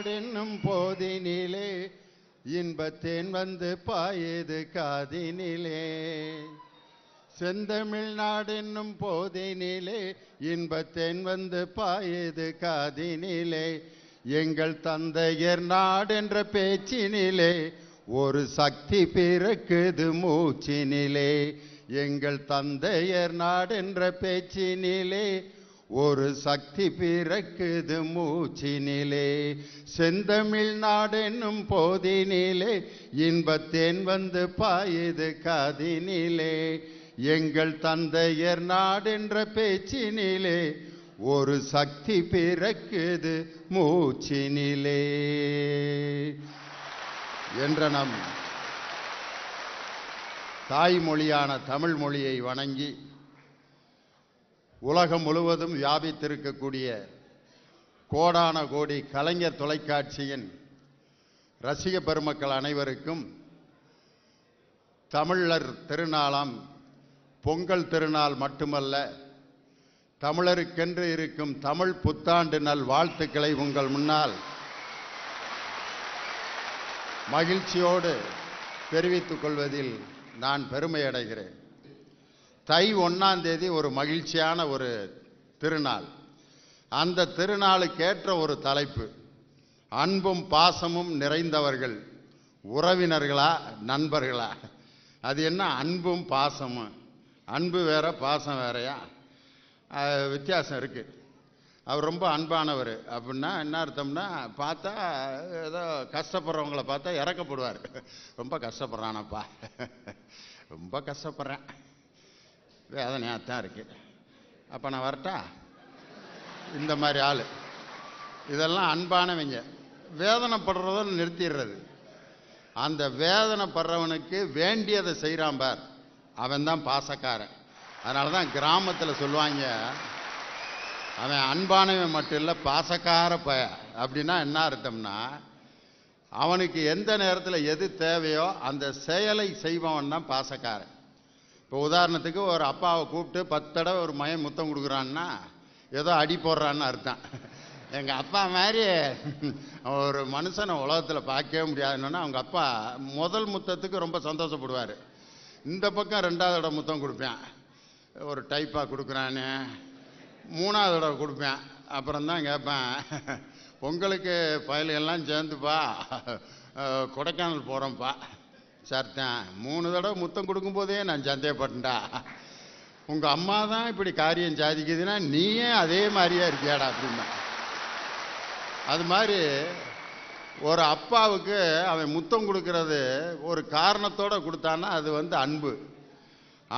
நாடென்னும் போதினிலே இன்பத்தேன் வந்து பாயுது காதினிலே. செந்தமிழ் நாடென்னும் போதினிலே இன்பத்தேன் வந்து பாயுது காதினிலே. எங்கள் தந்தையர் நாடென்ற பேச்சினிலே ஒரு சக்தி பிறக்குது மூச்சினிலே. எங்கள் தந்தையர் நாடென்ற பேச்சினிலே ஒரு சக்தி பிறக்குது மூச்சினிலே. செந்தமிழ் நாடென்னும் போதினிலே இன்பத்தேன் வந்து பாயுது காதினிலே. எங்கள் தந்தையர் நாடென்ற பேச்சினிலே ஒரு சக்தி பிறக்குது மூச்சினிலே என்ற நம் தாய்மொழியான தமிழ் மொழியை வணங்கி உலகம் முழுவதும் வியாபித்திருக்கக்கூடிய கோடான கோடி கலைஞர் தொலைக்காட்சியின் ரசிக பெருமக்கள் அனைவருக்கும் தமிழர் திருநாளாம் பொங்கல் திருநாள் மட்டுமல்ல, தமிழருக்கென்று இருக்கும் தமிழ் புத்தாண்டு நல் வாழ்த்துக்களை உங்கள் முன்னால் மகிழ்ச்சியோடு தெரிவித்துக் கொள்வதில் நான் பெருமை அடைகிறேன். தை 1ஆம் தேதி ஒரு மகிழ்ச்சியான ஒரு திருநாள். அந்த திருநாளுக்கேற்ற ஒரு தலைப்பு, அன்பும் பாசமும் நிறைந்தவர்கள் உறவினர்களா நண்பர்களா? அது என்ன அன்பும் பாசமும்? அன்பு வேற பாசம் வேறையா? வித்தியாசம் இருக்கு. அவர் ரொம்ப அன்பானவர் அப்படின்னா என்ன அர்த்தம்னா, பார்த்தா ஏதோ கஷ்டப்படுறவங்களை பார்த்தா இறக்கப்படுவார். ரொம்ப கஷ்டப்படுறானப்பா, ரொம்ப கஷ்டப்படுறேன், வேதனையாக தான் இருக்கு, அப்போ நான் வரட்டா, இந்த மாதிரி ஆள். இதெல்லாம் அன்பானவங்க. வேதனைப்படுறத நிறுத்திடுறது. அந்த வேதனைப்படுறவனுக்கு வேண்டியதை செய்கிறான் பார், அவன் தான் பாசக்காரன். அதனால தான் கிராமத்தில் சொல்லுவாங்க, அவன் அன்பானவன் மட்டும் இல்லை பாசக்கார பய. அப்படின்னா என்ன அர்த்தம்னா, அவனுக்கு எந்த நேரத்தில் எது தேவையோ அந்த செயலை செய்பவன் தான் பாசக்காரன். இப்போ உதாரணத்துக்கு ஒரு அப்பாவை கூப்பிட்டு 10 தடவை ஒரு மகன் முத்தம் கொடுக்குறான்னா ஏதோ அடி போடுறான்னு அர்த்தம். எங்கள் அப்பா மாதிரி ஒரு மனுஷனை உலகத்தில் பார்க்கவே முடியாதுன்னா அவங்க அப்பா முதல் முத்தத்துக்கு ரொம்ப சந்தோஷப்படுவார். இந்த பக்கம் 2வது தடவை முத்தம் கொடுப்பேன், ஒரு டைப்பாக கொடுக்குறான்னு 3வது தடவை கொடுப்பேன். அப்புறம் தான் கேட்பேன், பொங்கலுக்கு பயலுகள்லாம் சேர்ந்துப்பா கொடைக்கானல் போகிறோம்ப்பா. சரித்தான், 3 தடவை முத்தம் கொடுக்கும்போதே நான் சந்தேகப்பட்டேன்டா, உங்கள் அம்மா தான் இப்படி காரியம் சாதிக்குதுன்னா நீயே அதே மாதிரியா இருக்கியாடா அப்படின்னா. அது மாதிரி ஒரு அப்பாவுக்கு அவன் முத்தம் கொடுக்கறது ஒரு காரணத்தோடு கொடுத்தான்னா அது வந்து அன்பு.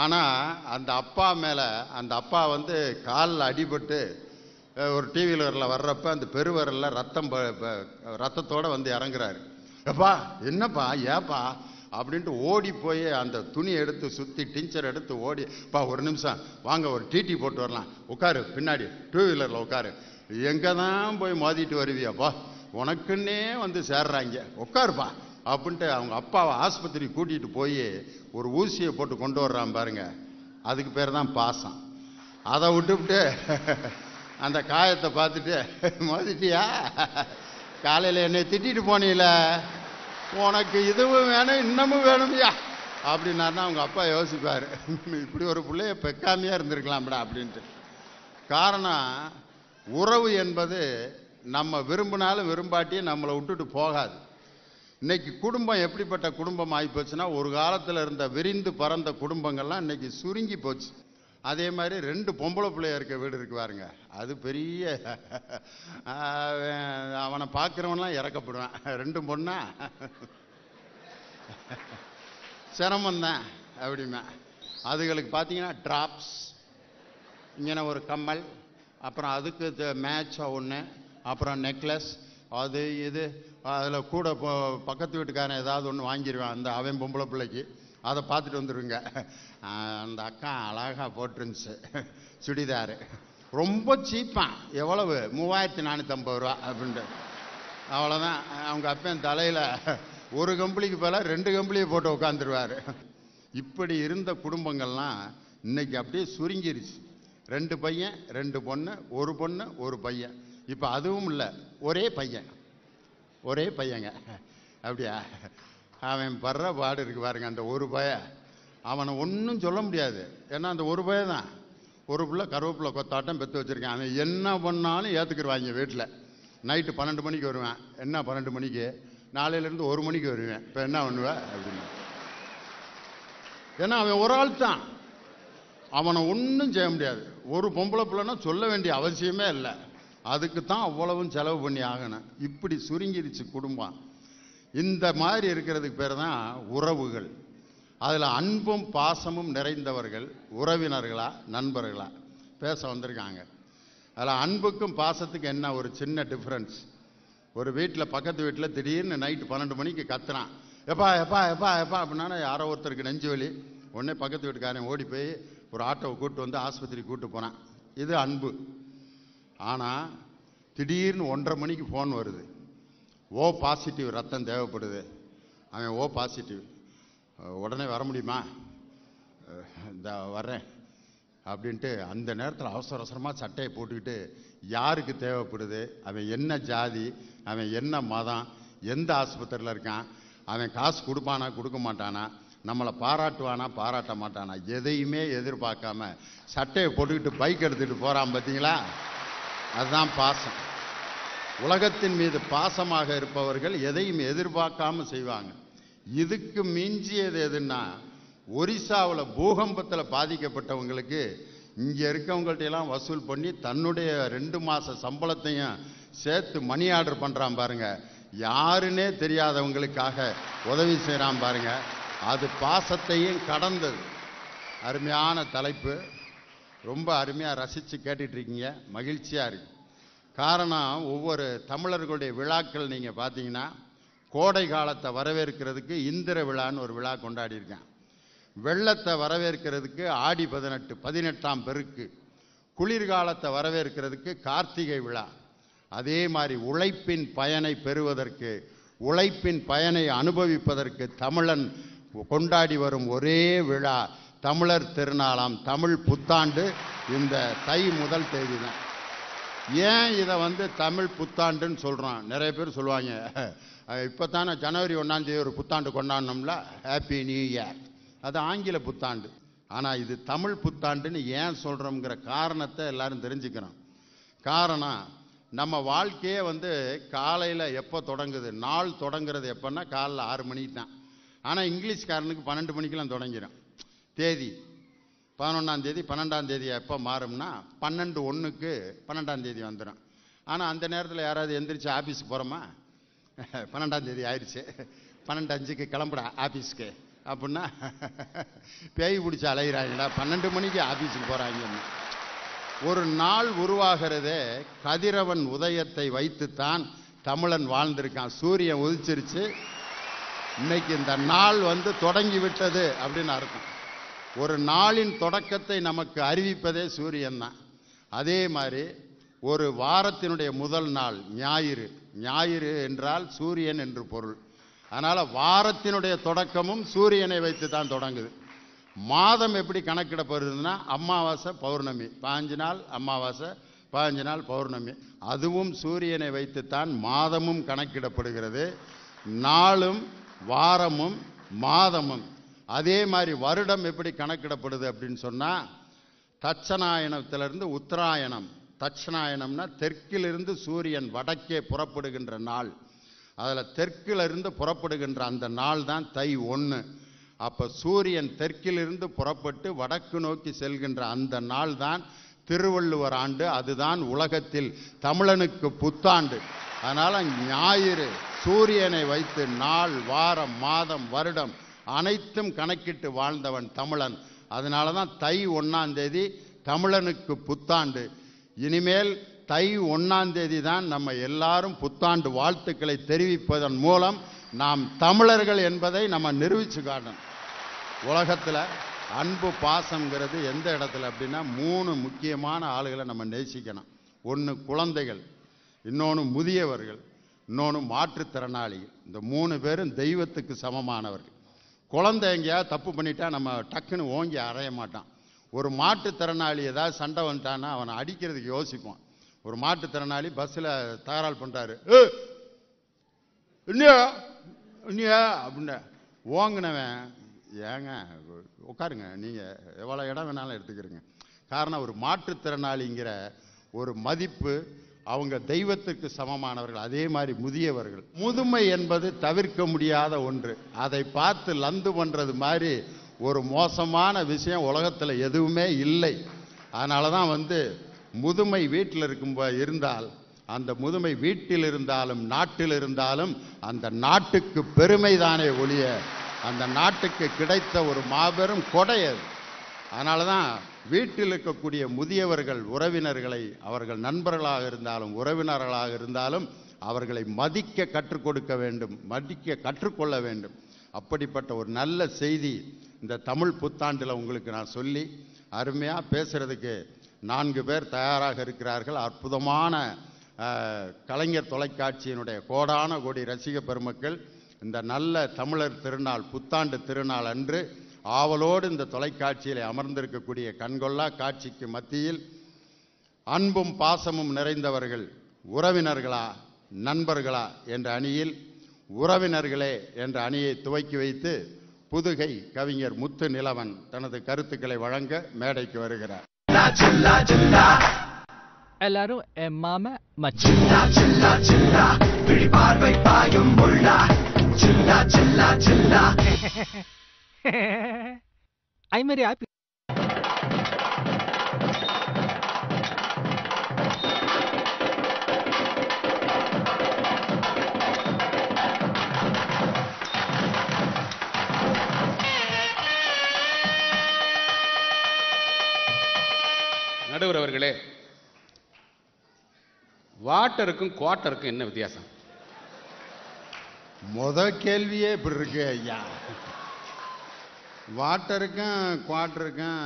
ஆனால் அந்த அப்பா மேலே, அந்த அப்பா வந்து காலில் அடிபட்டு ஒரு டிவியில் வர்றப்ப அந்த பெருவரில் ரத்தத்தோடு வந்து இறங்குறாரு. எப்பா என்னப்பா ஏப்பா அப்படின்ட்டு ஓடி போய் அந்த துணி எடுத்து சுற்றி டிஞ்சர் எடுத்து ஓடி, பா ஒரு நிமிஷம் வாங்க ஒரு டிடி போட்டு வரலாம், உட்காரு பின்னாடி 2 வீலரில் உட்காரு, எங்கே தான் போய் மோதிட்டு வருவியாப்பா, உனக்குன்னே வந்து சேர்றாங்க, உட்காருப்பா அப்படின்ட்டு அவங்க அப்பாவை ஆஸ்பத்திரி கூட்டிகிட்டு போய் ஒரு ஊசியை போட்டு கொண்டு வர்றான் பாருங்க. அதுக்கு பேர் தான் பாசம். அதை விட்டுவிட்டு அந்த காயத்தை பார்த்துட்டு மோதிட்டியா, காலையில் என்னை திட்டிட்டு போனீல, உனக்கு இதுவும் வேணும் இன்னமும் வேணும்யா அப்படின்னாருன்னா அவங்க அப்பா யோசிப்பார், இப்படி ஒரு பிள்ளைய பெக்காமையாக இருந்திருக்கலாம்டா அப்படின்ட்டு. காரணம், உறவு என்பது நம்ம விரும்பினாலும் விரும்பாட்டியும் நம்மளை விட்டுட்டு போகாது. இன்னைக்கு குடும்பம் எப்படிப்பட்ட குடும்பம் ஆகிப்போச்சுன்னா, ஒரு காலத்தில் இருந்த விரிந்து பறந்த குடும்பங்கள்லாம் இன்னைக்கு சுருங்கி போச்சு. அதே மாதிரி 2 பொம்பளை பிள்ளைய இருக்க வீடு இருக்கு பாருங்க, அது பெரிய அவனை பார்க்குறவன்லாம் இறக்கப்படுவான். 2 பொண்ணா சிரமந்தான் அப்படிமா. அதுகளுக்கு பார்த்தீங்கன்னா ட்ராப்ஸ், இங்கே ஒரு கம்மல், அப்புறம் அதுக்கு மேட்சாக ஒன்று, அப்புறம் நெக்லஸ், அது இது, அதில் கூட பக்கத்து வீட்டுக்காரன் ஏதாவது ஒன்று வாங்கிடுவான் அந்த அவன் பொம்பளை பிள்ளைக்கு, அதை பார்த்துட்டு வந்துடுங்க. அந்த அக்கா அழகாக போட்டுருந்துச்சு சுடிதாரு, ரொம்ப சீப்பான், எவ்வளவு 3450 ரூபா அப்படின்ட்டு. அவ்வளோதான், அவங்க அப்பன் தலையில் ஒரு கம்பளிக்கு போல 2 கம்பளியை போட்டு உட்காந்துருவார். இப்படி இருந்த குடும்பங்கள்லாம் இன்னைக்கு அப்படியே சுருங்கிருச்சு. 2 பையன் 2 பொண்ணு, 1 பொண்ணு 1 பையன். இப்போ அதுவும் இல்லை, ஒரே பையன். ஒரே பையங்க. அப்படியா? அவன் படுற பாடு இருக்கு பாருங்க. அந்த ஒரு பய அவனை ஒன்றும் சொல்ல முடியாது. ஏன்னா அந்த ஒரு பய தான். ஒரு பிள்ளை கருவேப்பிலை கொத்தாட்டம் பெற்று வச்சுருக்கேன். அவன் என்ன பண்ணாலும் ஏற்றுக்கிடுவாங்க வீட்டில். நைட்டு 12 மணிக்கு வருவேன். என்ன 12 மணிக்கு? நாளையிலேருந்து 1 மணிக்கு வருவேன். இப்போ என்ன பண்ணுவேன் அப்படின்னு. ஏன்னா அவன் ஒரு ஆள் தான். அவனை ஒன்றும் செய்ய முடியாது. ஒரு பொம்பளை பிள்ளைன்னா சொல்ல வேண்டிய அவசியமே இல்லை. அதுக்கு தான் அவ்வளவும் செலவு பண்ணி ஆகணும். இப்படி சுருங்கிருச்சு குடும்பம். இந்த மாதிரி இருக்கிறதுக்கு பேர் தான் உறவுகள். அதில் அன்பும் பாசமும் நிறைந்தவர்கள் உறவினர்களா நண்பர்களா பேச வந்திருக்காங்க. அதில் அன்புக்கும் பாசத்துக்கும் என்ன ஒரு சின்ன டிஃப்ரென்ஸ். ஒரு வீட்டில் பக்கத்து வீட்டில் திடீர்னு நைட்டு 12 மணிக்கு கத்துறான். எப்பா எப்பா எப்பா எப்பா அப்படின்னா யாரோ ஒருத்தருக்கு நெஞ்சு வலி. உடனே பக்கத்து வீட்டுக்காரன் ஓடி போய் ஒரு ஆட்டோவை கூப்பிட்டு வந்து ஆஸ்பத்திரிக்கு கூப்பிட்டு போனான். இது அன்பு. ஆனால் திடீர்னு 1:30 மணிக்கு ஃபோன் வருது. ஓ பாசிட்டிவ் ரத்தம் தேவைப்படுது. அவன் ஓ பாசிட்டிவ். உடனே வர முடியுமா? இந்த வர்றேன் அப்படின்ட்டு அந்த நேரத்தில் அவசர அவசரமாக சட்டையை போட்டுக்கிட்டு யாருக்கு தேவைப்படுது, அவன் என்ன ஜாதி, அவன் என்ன மதம், எந்த ஆஸ்பத்திரியில் இருக்கான், அவன் காசு கொடுப்பானா கொடுக்க மாட்டானா, நம்மளை பாராட்டுவானா பாராட்ட மாட்டானா, எதையுமே எதிர்பார்க்காம சட்டையை போட்டுக்கிட்டு பைக் எடுத்துகிட்டு போகிறான். பார்த்தீங்களா? அதுதான் பாசம். உலகத்தின் மீது பாசமாக இருப்பவர்கள் எதையும் எதிர்பார்க்காம செய்வாங்க. இதுக்கு மிஞ்சியது எதுன்னா, ஒரிசாவில் பூகம்பத்தில் பாதிக்கப்பட்டவங்களுக்கு இங்கே இருக்கவங்கள்ட்ட எல்லாம் வசூல் பண்ணி தன்னுடைய 2 மாத சம்பளத்தையும் சேர்த்து மணி ஆர்டர் பண்ணுறான் பாருங்க. யாருன்னே தெரியாதவங்களுக்காக உதவி செய்கிறான் பாருங்க. அது பாசத்தையும் கடந்தது. அருமையான தலைப்பு. ரொம்ப அருமையாக ரசித்து கேட்டுட்டு இருக்கீங்க. மகிழ்ச்சியாக இருக்கு. காரணம், ஒவ்வொரு தமிழர்களுடைய விழாக்கள் நீங்கள் பார்த்தீங்கன்னா, கோடை காலத்தை வரவேற்கிறதுக்கு இந்திர விழான்னு ஒரு விழா கொண்டாடி இருக்கேன். வெள்ளத்தை வரவேற்கிறதுக்கு ஆடி 18ஆம் பெருக்கு. குளிர்காலத்தை வரவேற்கிறதுக்கு கார்த்திகை விழா. அதே மாதிரி உழைப்பின் பயனை பெறுவதற்கு, உழைப்பின் பயனை அனுபவிப்பதற்கு தமிழன் கொண்டாடி வரும் ஒரே விழா தமிழர் திருநாளாம் தமிழ் புத்தாண்டு. இந்த தை முதல் தேதி தான். ஏன் இதை தமிழ் புத்தாண்டுன்னு சொல்கிறோம்? நிறைய பேர் சொல்லுவாங்க, இப்போ தானே ஜனவரி 1ஆம் தேதி ஒரு புத்தாண்டு கொண்டாடணும்ல, ஹாப்பி நியூ இயர். அது ஆங்கில புத்தாண்டு. ஆனால் இது தமிழ் புத்தாண்டுன்னு ஏன் சொல்கிறோங்கிற காரணத்தை எல்லாரும் தெரிஞ்சுக்கிறோம். காரணம், நம்ம வாழ்க்கையே காலையில் எப்போ தொடங்குது, நாள் தொடங்குறது எப்போன்னா காலைல 6 மணிக்கு தான். ஆனால் இங்கிலீஷ்காரனுக்கு 12 மணிக்கெலாம் தொடங்கிடும். தேதி 11ஆம் தேதி 12ஆம் தேதி எப்போ மாறும்னா 12/1க்கு 12ஆம் தேதி வந்துடும். ஆனால் அந்த நேரத்தில் யாராவது எந்திரிச்சு ஆஃபீஸுக்கு போகிறோமா? 12ஆம் தேதி ஆயிடுச்சு, 12:05க்கு கிளம்புடா ஆஃபீஸுக்கு அப்படின்னா பேய் பிடிச்சி அலைகிறாங்களா? 12 மணிக்கு ஆஃபீஸுக்கு போகிறாங்கன்னு. ஒரு நாள் உருவாகிறதே கதிரவன் உதயத்தை வைத்துத்தான் தமிழன் வாழ்ந்திருக்கான். சூரியன் உதிச்சிருச்சு, இன்னைக்கு இந்த நாள் தொடங்கி விட்டது அப்படின்னு அர்த்தம். ஒரு நாளின் தொடக்கத்தை நமக்கு அறிவிப்பதே சூரியன் தான். அதே மாதிரி ஒரு வாரத்தினுடைய முதல் நாள் ஞாயிறு. ஞாயிறு என்றால் சூரியன் என்று பொருள். அதனால் வாரத்தினுடைய தொடக்கமும் சூரியனை வைத்து தான் தொடங்குது. மாதம் எப்படி கணக்கிடப்படுதுன்னா, அமாவாசை பௌர்ணமி 15 நாள், அமாவாசை 15 நாள் பௌர்ணமி. அதுவும் சூரியனை வைத்துத்தான் மாதமும் கணக்கிடப்படுகிறது. நாளும் வாரமும் மாதமும். அதே மாதிரி வருடம் எப்படி கணக்கிடப்படுது அப்படின்னு சொன்னால், தட்சநாயனத்திலிருந்து உத்தராயணம். தட்சநாயனம்னா தெற்கிலிருந்து சூரியன் வடக்கே புறப்படுகின்ற நாள். அதில் தெற்கிலிருந்து புறப்படுகின்ற அந்த நாள் தான் தை 1. அப்போ சூரியன் தெற்கிலிருந்து புறப்பட்டு வடக்கு நோக்கி செல்கின்ற அந்த நாள் தான் திருவள்ளுவர் ஆண்டு. அதுதான் உலகத்தில் தமிழனுக்கு புத்தாண்டு. அதனால் ஞாயிறு சூரியனை வைத்து நாள், வாரம், மாதம், வருடம் அனைத்தும் கணக்கிட்டு வாழ்ந்தவன் தமிழன். அதனால தான் தை 1ஆம் தேதி தமிழனுக்கு புத்தாண்டு. இனிமேல் தை 1ஆம் தேதி தான் நம்ம எல்லாரும் புத்தாண்டு வாழ்த்துக்களை தெரிவிப்பதன் மூலம் நாம் தமிழர்கள் என்பதை நம்ம நிரூபிச்சு காட்டணும். உலகத்தில் அன்பு பாசம்ங்கிறது எந்த இடத்துல அப்படின்னா, 3 முக்கியமான ஆளுகளை நம்ம நேசிக்கணும். ஒன்று குழந்தைகள், இன்னொன்று முதியவர்கள், இன்னொன்று மாற்றுத்திறனாளிகள். இந்த 3 பேரும் தெய்வத்துக்கு சமமானவர்கள். குழந்தை எங்கேயாவது தப்பு பண்ணிட்டா நம்ம டக்குன்னு ஓங்கி அறைய மாட்டான். ஒரு மாற்றுத்திறனாளி ஏதாவது சண்டை வந்துட்டான்னா அவனை அடிக்கிறதுக்கு யோசிப்போம். ஒரு மாற்றுத்திறனாளி பஸ்ஸில் தகராறு பண்ணுறாரு, இன்னியா இன்னியா அப்படின்னு ஓங்கினவன், ஏங்க உட்காருங்க, நீங்கள் எவ்வளோ இடம் வேணாலும் எடுத்துக்கிறீங்க. காரணம், ஒரு மாற்றுத்திறனாளிங்கிற ஒரு மதிப்பு, அவங்க தெய்வத்துக்கு சமமானவர்கள். அதே மாதிரி முதியவர்கள், முதுமை என்பது தவிர்க்க முடியாத ஒன்று. அதை பார்த்து லந்து பண்ணுறது மாதிரி ஒரு மோசமான விஷயம் உலகத்தில் எதுவுமே இல்லை. அதனால தான் முதுமை வீட்டில் இருந்தால், அந்த முதுமை வீட்டில் இருந்தாலும் நாட்டில் இருந்தாலும் அந்த நாட்டுக்கு பெருமை தானே ஒழிய அந்த நாட்டுக்கு கிடைத்த ஒரு மாபெரும் கொடை அது. அதனால தான் வீட்டில் இருக்கக்கூடிய முதியவர்கள் உறவினர்களை, அவர்கள் நண்பர்களாக இருந்தாலும் உறவினர்களாக இருந்தாலும் அவர்களை மதிக்க கற்றுக் கொடுக்க வேண்டும், மதிக்க கற்றுக்கொள்ள வேண்டும். அப்படிப்பட்ட ஒரு நல்ல செய்தி இந்த தமிழ் புத்தாண்டில் உங்களுக்கு நான் சொல்லி, அருமையாக பேசுறதுக்கு 4 பேர் தயாராக இருக்கிறார்கள். அற்புதமான கலைஞர் தொலைக்காட்சியினுடைய கோடான கோடி ரசிக பெருமக்கள் இந்த நல்ல தமிழர் திருநாள், புத்தாண்டு திருநாள் அன்று ஆவலோடு இந்த தொலைக்காட்சியில் அமர்ந்திருக்கக்கூடிய கண்கொள்ளா காட்சிக்கு மத்தியில் அன்பும் பாசமும் நிறைந்தவர்கள் உறவினர்களா நண்பர்களா என்ற அணியில் உறவினர்களே என்ற அணியை துவக்கி வைத்து புதுகை கவிஞர் முத்து நிலவன் தனது கருத்துக்களை வழங்க மேடைக்கு வருகிறார். எல்லாரும் என் மாம மச்சி. I'm very happy. நடுவர் அவர்களே, வாட்டருக்கும் குவார்ட்டருக்கும் என்ன வித்தியாசம்? கேள்வியே இப்படி இருக்கு ஐயா. வாட்டருக்கும் குவார்ட்டருக்கும்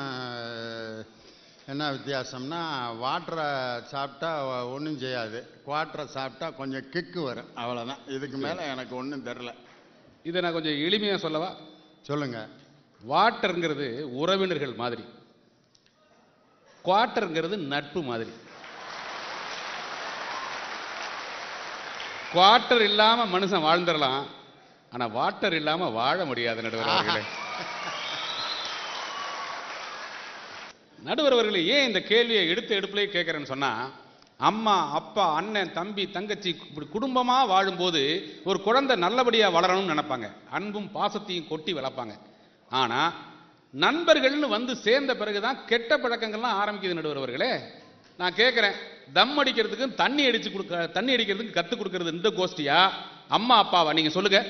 என்ன வித்தியாசம்னா, வாட்டரை சாப்பிட்டா ஒன்றும் செய்யாது, குவார்ட்டரை சாப்பிட்டா கொஞ்சம் கிக்கு வரும், அவ்வளோதான். இதுக்கு மேலே எனக்கு ஒன்றும் தெரில. இதை நான் கொஞ்சம் எளிமையாக சொல்லவா? சொல்லுங்க. வாட்டருங்கிறது உறவினர்கள் மாதிரி, குவார்ட்டருங்கிறது நட்பு மாதிரி. குவார்ட்டர் இல்லாம மனுஷன் வாழ்ந்துடலாம், ஆனா வாட்டர் இல்லாம வாழ முடியாது. நடுவர் அவர்களே, நடுவர் அவர்களே, ஏன் இந்த கேள்வியை எடுப்புலயே கேட்கிறேன்னு சொன்னா, அம்மா அப்பா அண்ணன் தம்பி தங்கச்சி குடும்பமா வாழும்போது ஒரு குழந்தை நல்லபடியா வளரணும்னு நினைப்பாங்க, அன்பும் பாசத்தையும் கொட்டி வளர்ப்பாங்க. ஆனா நண்பர்கள்னு சேர்ந்த பிறகுதான் கெட்ட பழக்கங்கள்லாம் ஆரம்பிக்குது. நடுவர் அவர்களே, நான் கேட்கிறேன், தம் அடிக்கிறதுக்கு தண்ணி அடிக்கிறதுக்கு கற்றுக் கொடுக்கறது இந்த கோஷ்டியா அம்மா அப்பாவா? நீங்க சொல்லுங்க.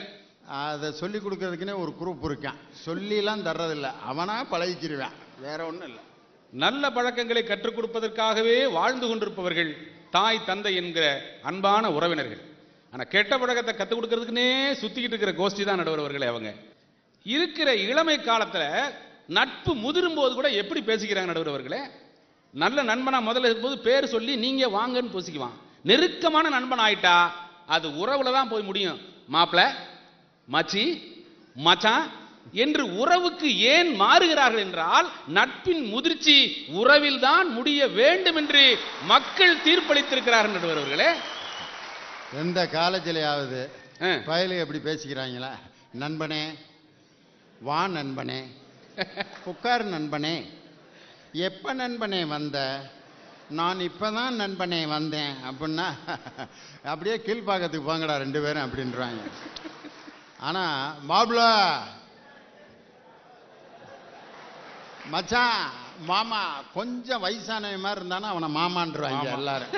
அதை சொல்லி கொடுக்கறதுக்குன்னே ஒரு குரூப் இருக்கான், சொல்லிலாம் தர்றதில்லை, அவனா பழகிக்கிருவேன், வேற ஒன்றும் இல்லை. நல்ல பழக்கங்களை கற்றுக் கொடுப்பதற்காகவே வாழ்ந்து கொண்டிருப்பவர்கள் தாய் தந்தை என்கிற அன்பான உறவினர்கள். ஆனா கெட்ட பழக்கத்தை கற்றுக் கொடுக்கறதுக்குன்னே சுத்திக்கிட்டு இருக்கிற கோஷ்டி தான் நடுவர் அவர்களே. அவங்க இருக்கிற இளமை காலத்துல நட்பு முதிரும் போது கூட எப்படி பேசிக்கிறாங்க நடுவர் அவர்களே? நல்ல நண்பனா முதல்ல இருக்கும்போது பேர் சொல்லி நீங்க வாங்கன்னு பேசிக்குவான். நெருக்கமான நண்பன் ஆயிட்டா அது உறவுல தான் போய் முடியும். மாப்பிள, மச்சி, மச்சான் என்று உறவுக்கு ஏன் மாறுகிறார்கள் என்றால், நட்பின் முதிர்ச்சி உறவில் தான் முடிய வேண்டும் என்று மக்கள் தீர்ப்பளித்திருக்கிறார்கள் நடுவர் அவர்களே. எந்த காலேஜிலேயாவது பயலுக்கு எப்படி பேசிக்கிறாங்களா? நண்பனே, வா நண்பனே, உட்கார் நண்பனே, எப்ப நண்பனே வந்த? நான் இப்பதான் நண்பனே வந்தேன் அப்படின்னா அப்படியே கீழ்பாக்கத்துக்கு போங்கடா 2 பேரும் அப்படின்றாங்க. ஆனா மாப்பிள, மச்சான், மாமா, கொஞ்சம் வயசானவன் மாதிரி இருந்தானா அவனை மாமான்றாங்க எல்லாரும்.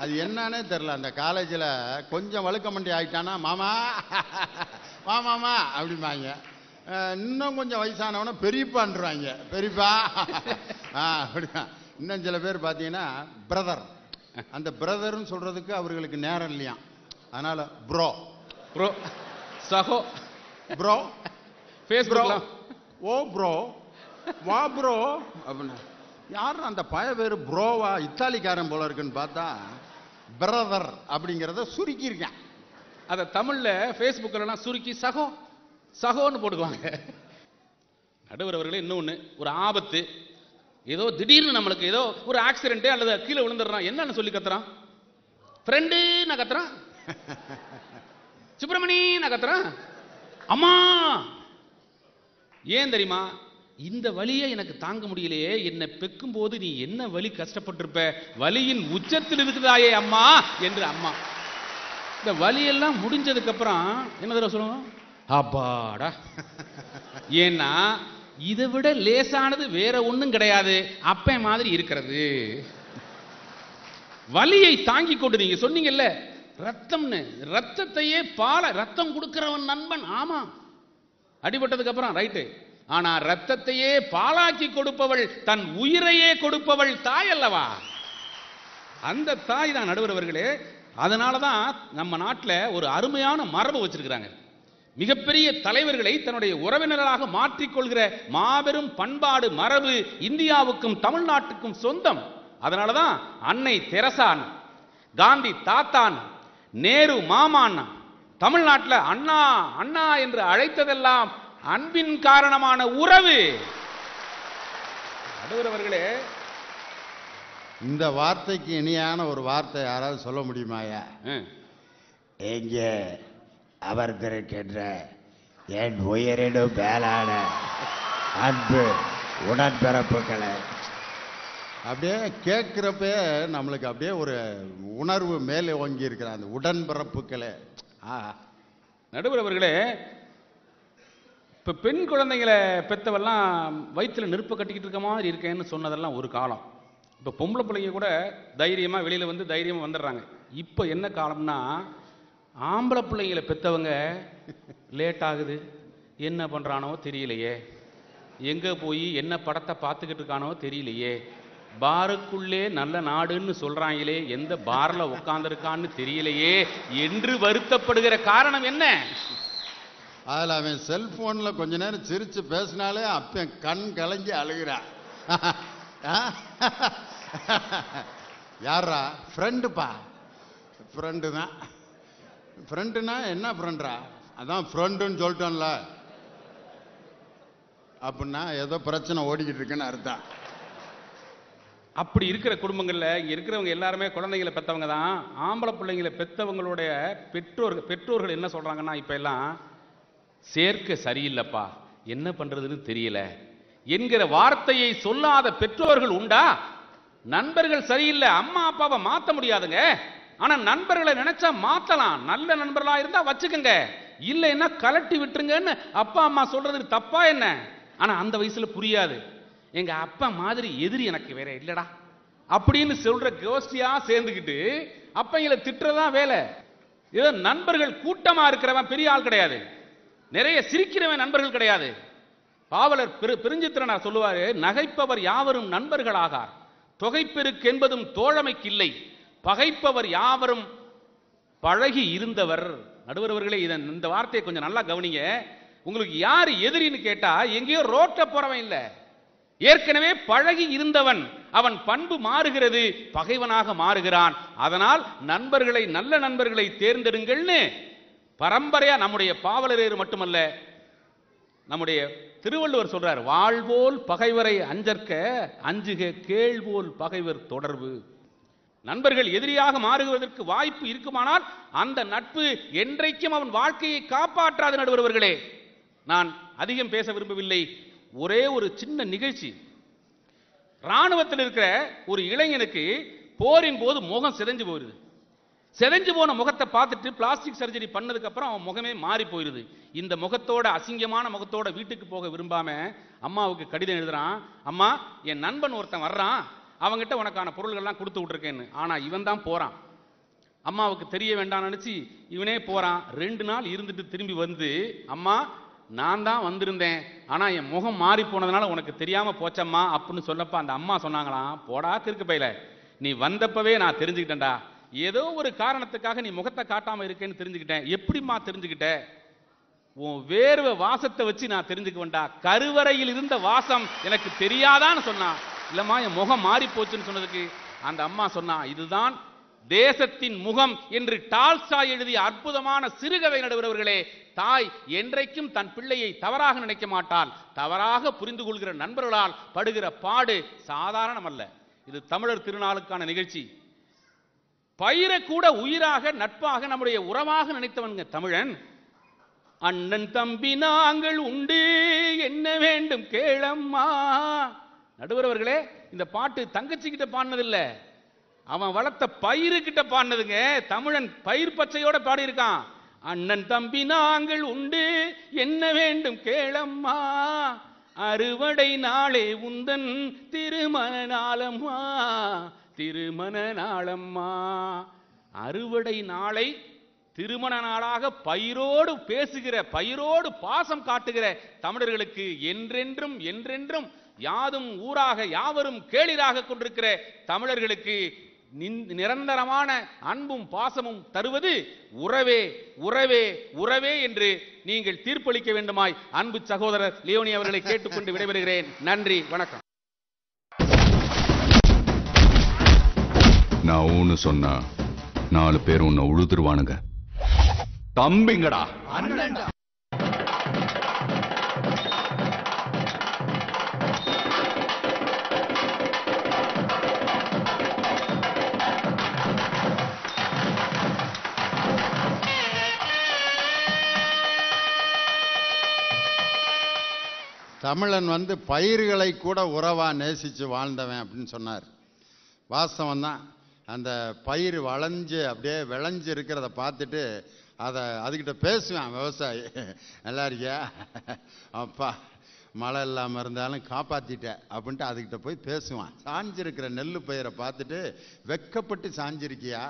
அது என்னன்னே தெரியல. அந்த காலேஜில் கொஞ்சம் வழுக்க மண்டி ஆயிட்டானா மாமா மாமாமா அப்படிம்பாங்க. இன்னும் கொஞ்சம் வயசானவன பெரியப்பான்றாங்க, பெரியப்பா அப்படிதான். இன்னும் சில பேர் பார்த்தீங்கன்னா பிரதர், அந்த பிரதர்னு சொல்றதுக்கு அவர்களுக்கு நேரம் இல்லையா, அதனால ப்ரோ ப்ரோ சகோ ப்ரோ ஃபேஸ்புக்ல ஓ ப்ரோ வா ப்ரோ அப்படின்னா யாரும் அந்த பய பேர் ப்ரோவா இத்தாலிக்காரன் போல இருக்குன்னு பார்த்தா பிரதர் அப்படிங்கிறத சுருக்கியிருக்கேன். அதை தமிழ்ல ஃபேஸ்புக்கிலலாம் சுருக்கி சகோ சகோன்னு போட்டுக்குவாங்க. நடுவர் அவர்களே, இன்னொன்று, ஒரு ஆபத்து, ஏதோ திடீர்னு நம்மளுக்கு ஏதோ ஒரு ஆக்சிடென்ட் அல்லது கீழே விழுந்துடுறான், என்னன்னு சொல்லி கத்துறான், ஃப்ரெண்டு நான் கத்துறான். சுப்பிரமணி நான் கத்துறேன், அம்மா. ஏன் தெரியுமா? இந்த வலியை எனக்கு தாங்க முடியலையே, என்னை பெக்கும் போது நீ என்ன வலி கஷ்டப்பட்டிருப்ப, வலியின் உச்சத்தில் இருக்குதாயே அம்மா என்று அம்மா. இந்த வலியெல்லாம் முடிஞ்சதுக்கு அப்புறம் என்ன தடவை சொல்லுவோம்? அப்பாடா. ஏன்னா இதை விட லேசானது வேற ஒண்ணும் கிடையாது, அப்ப மாதிரி இருக்கிறது. வலியை தாங்கி கொண்டு நீங்க சொன்னீங்கல்ல ரத்தம்னு, ரத்தத்தையே ரத்தம் கொடுக்கிறவன் நண்பன். ஆமா, அடிபட்டதுக்கு அப்புறம் ரைட்டு. ஆனா ரத்தத்தையே பாலாக்கி கொடுப்பவள், தன் உயிரையே கொடுப்பவள் தாய் அல்லவா? அந்த தாய் தான் நடுவர் அவர்களே. அதனாலதான் நம்ம நாட்டில் ஒரு அருமையான மரபு வச்சிருக்கிறாங்க. மிகப்பெரிய தலைவர்களை தன்னுடைய உறவினர்களாக மாற்றிக்கொள்கிற மாபெரும் பண்பாடு மரபு இந்தியாவுக்கும் தமிழ்நாட்டுக்கும் சொந்தம். அதனாலதான் அன்னை தெரசான், காந்தி தாத்தான், நேரு மாமான், தமிழ்நாட்டில் அண்ணா அண்ணா என்று அழைத்ததெல்லாம் அன்பின் காரணமான உறவு. நடுவர் அவர்களே, இந்த வார்த்தைக்கு இனியான ஒரு வார்த்தை யாராவது சொல்ல முடியுமாயா? எங்கே அமர்ந்திருக்கின்ற என் உயிரினும் மேலான அன்பு உடன்பிறப்புகளை. அப்படியே கேட்கிறப்ப நம்மளுக்கு அப்படியே ஒரு உணர்வு மேலே ஓங்கி இருக்கிற அந்த உடன்பிறப்புகளே. நடுவர் அவர்களே, இப்ப பெண் குழந்தைங்களை பெத்தவெல்லாம் வயிற்றுல நெருப்பு கட்டிக்கிட்டு இருக்க மாதிரி இருக்கேன்னு சொன்னதெல்லாம் ஒரு காலம். இப்ப பொம்பளை பிள்ளைங்க கூட தைரியமா வெளியில வந்து தைரியமா வந்துடுறாங்க. இப்ப என்ன காலம்னா, ஆம்பளை பிள்ளைங்களை பெத்தவங்க லேட் ஆகுது, என்ன பண்றானோ தெரியலையே, எங்க போய் என்ன படத்தை பார்த்துக்கிட்டு இருக்கானோ தெரியலையே, பாருக்குள்ளே நல்ல நாடுன்னு சொல்றாங்களே, எந்த பார்ல உட்கார்ந்துருக்கான்னு தெரியலையே என்று வருத்தப்படுகிற காரணம் என்ன? அதில் அவன் செல்போன்ல கொஞ்ச நேரம் சிரிச்சு பேசினாலே அப்ப கண் கலங்கி அழுகிறான். யாரா? ஃப்ரெண்டுப்பா. ஃப்ரெண்டு தான். ஃப்ரெண்டுனா என்ன ஃப்ரெண்டா? அதான் ஃப்ரெண்டுன்னு சொல்லிட்டோம்ல, அப்படின்னா ஏதோ பிரச்சனை ஓடிக்கிட்டு இருக்குன்னு அர்த்தம். அப்படி இருக்கிற குடும்பங்கள்ல இங்க இருக்கிறவங்க எல்லாருமே குழந்தைகளை பெற்றவங்க தான். ஆம்பளை பிள்ளைங்களை பெற்றவங்களுடைய பெற்றோர்கள் என்ன சொல்றாங்கன்னா, இப்ப எல்லாம் சேர்க்க சரியில்லைப்பா, என்ன பண்றதுன்னு தெரியல என்கிற வார்த்தையை சொல்லாத பெற்றோர்கள் உண்டா? நண்பர்கள் சரியில்லை, அம்மா அப்பாவை மாத்த முடியாதுங்க, ஆனா நண்பர்களை நினைச்சா மாத்தலாம். நல்ல நண்பர்களா இருந்தா வச்சுக்கங்க, இல்லைன்னா கலட்டி விட்டுருங்கன்னு அப்பா அம்மா சொல்றது தப்பா என்ன? ஆனா அந்த வயசுல புரியாது. எங்க அப்பா மாதிரி எதிரி எனக்கு வேற இல்லடா அப்படின்னு சொல்ற கோஷ்டியா சேர்ந்துக்கிட்டு அப்பங்களை திட்டுறதா வேலை. ஏதோ நண்பர்கள் கூட்டமா இருக்கிறவன் பெரிய ஆள் கிடையாது, நிறைய சிரிக்கிறவன் நண்பர்கள் கிடையாது. பாவலர் பெருஞ்சித்திரனார் சொல்லுவாரு, நகைப்பவர் யாவரும் நண்பர்களாகார், தொகைப்பெருக்கு என்பதும் தோழமைக்கு இல்லை, பகைப்பவர் யாவரும் பழகி இருந்தவர். நடுவர்களே, இந்த வார்த்தையை கொஞ்சம் நல்லா கவனிங்க. உங்களுக்கு யார் எதிரின்னு கேட்டா எங்கேயோ ரோட்ட போறவன் இல்ல, ஏற்கனவே பழகி இருந்தவன். அவன் பண்பு மாறுகிறது, பகைவனாக மாறுகிறான். அதனால் நண்பர்களை, நல்ல நண்பர்களை தேர்ந்தெடுங்கள்னு பரம்பரையா நம்முடைய பாவலரேறு மட்டுமல்ல, நம்முடைய திருவள்ளுவர் சொல்றார், வாழ்வோல் பகைவரை அஞ்சற்க அஞ்சுக கேள்வோல் பகைவர் தொடர்பு. நண்பர்கள் எதிரியாக மாறுவதற்கு வாய்ப்பு இருக்குமானால் அந்த நட்பு என்றைக்கும் அவன் வாழ்க்கையை காப்பாற்றாது. நடுவர்களே, நான் அதிகம் பேச விரும்பவில்லை. ஒரே ஒரு சின்ன நிகழ்ச்சி. ராணுவத்தில் இருக்கிற ஒரு இளைஞனுக்கு போரின் போது முகம் சிதைஞ்சு போயிருது. சிதைஞ்சு போன முகத்தை பார்த்துட்டு பிளாஸ்டிக் சர்ஜரி பண்ணதுக்கு அப்புறம் அவன் முகமே மாறி போயிருது. இந்த முகத்தோட, அசிங்கமான முகத்தோட வீட்டுக்கு போக விரும்பாம அம்மாவுக்கு கடிதம் எழுதுறான். அம்மா, என் நண்பன் ஒருத்தன் வர்றான், அவங்கிட்ட உனக்கான பொருள்கள்லாம் கொடுத்து விட்டுருக்கேன்னு. ஆனா இவன் தான் போறான். அம்மாவுக்கு தெரிய வேண்டாம் நினைச்சு இவனே போறான். 2 நாள் இருந்துட்டு திரும்பி வந்து, அம்மா நான் தான் வந்திருந்தேன், ஆனா என் முகம் மாறி போனதுனால உனக்கு தெரியாம போச்சம்மா அப்படின்னு சொல்லப்ப அந்த அம்மா சொன்னாங்களாம், போடா கிறுக்கு பையில, நீ வந்தப்பவே நான் தெரிஞ்சுக்கிட்டேன்டா, ஏதோ ஒரு காரணத்துக்காக நீ முகத்தை காட்டாம இருக்கேன்னு தெரிஞ்சுக்கிட்டேன். எப்படிம்மா தெரிஞ்சுக்கிட்ட? உன் வேர்வை வாசத்தை வச்சு நான் தெரிஞ்சுக்குவேன்டா, கருவறையில் இருந்த வாசம் எனக்கு தெரியாதான்னு சொன்னான். இல்லம்மா என் முகம் மாறி போச்சுன்னு சொன்னதுக்கு அந்த அம்மா சொன்னா, இதுதான் தேசத்தின் முகம் என்று டால்ஸ்டாய் எழுதிய அற்புதமான சிறுகதை. நடுவர்களே, தாய் என்றைக்கும் தன் பிள்ளையை தவறாக நினைக்க மாட்டாள். தவறாக புரிந்து கொள்கிற நண்பர்களால் படுகிற பாடு சாதாரணம் அல்ல. இது தமிழர் திருநாளுக்கான நிகழ்ச்சி. பயிரை கூட உயிராக நட்பாக நம்முடைய உறவாக நினைத்தவனுங்க தமிழன். அண்ணன் தம்பி நாங்கள் உண்டு, என்ன வேண்டும் கேளம்மா. நடுவர் அவர்களே, இந்த பாட்டு தங்கச்சி கிட்ட பாடினதில்ல, அவன் வளர்த்த பயிரு கிட்ட பாடினதுங்க. தமிழன் பயிர் பச்சையோட பாடியிருக்கான். அண்ணன் தம்பி நாங்கள் உண்டு, என்ன வேண்டும் கேளம்மா, அறுவடை நாளே உந்தன் திருமண நாளம்மா, திருமண நாளம்மா. அறுவடை நாளை திருமண நாளாக பயிரோடு பேசுகிற, பயிரோடு பாசம் காட்டுகிற தமிழர்களுக்கு என்றென்றும் என்றென்றும் யாதும் ஊராக யாவரும் கேளிராக கொண்டிருக்கிற தமிழர்களுக்கு நிரந்தரமான அன்பும் பாசமும் தருவது உறவே உறவே உறவே என்று நீங்கள் தீர்ப்பளிக்க வேண்டுமாய் அன்பு சகோதரர் லியோனி அவர்களை கேட்டுக்கொண்டு விடைபெறுகிறேன். நன்றி, வணக்கம். நான் ஊன்னு சொன்னா 4 பேர் உன்னை உழுதுருவானுங்க. தம்பிங்கடா, அண்ணன்டா. தமிழன் பயிர்களை கூட உறவா நேசித்து வாழ்ந்தவன் அப்படின்னு சொன்னார். வாஸ்தவம் தான். அந்த பயிர் வளைஞ்சு அப்படியே விளைஞ்சு இருக்கிறத பார்த்துட்டு அதுக்கிட்ட பேசுவேன். விவசாயி, நல்லா இருக்கியா, அப்பா மழை இல்லாமல் இருந்தாலும் காப்பாற்றிட்டேன் அப்படின்ட்டு அதுக்கிட்ட போய் பேசுவான். சாஞ்சிருக்கிற நெல்லு பயிரை பார்த்துட்டு வெக்கப்பட்டு சாஞ்சிருக்கியா,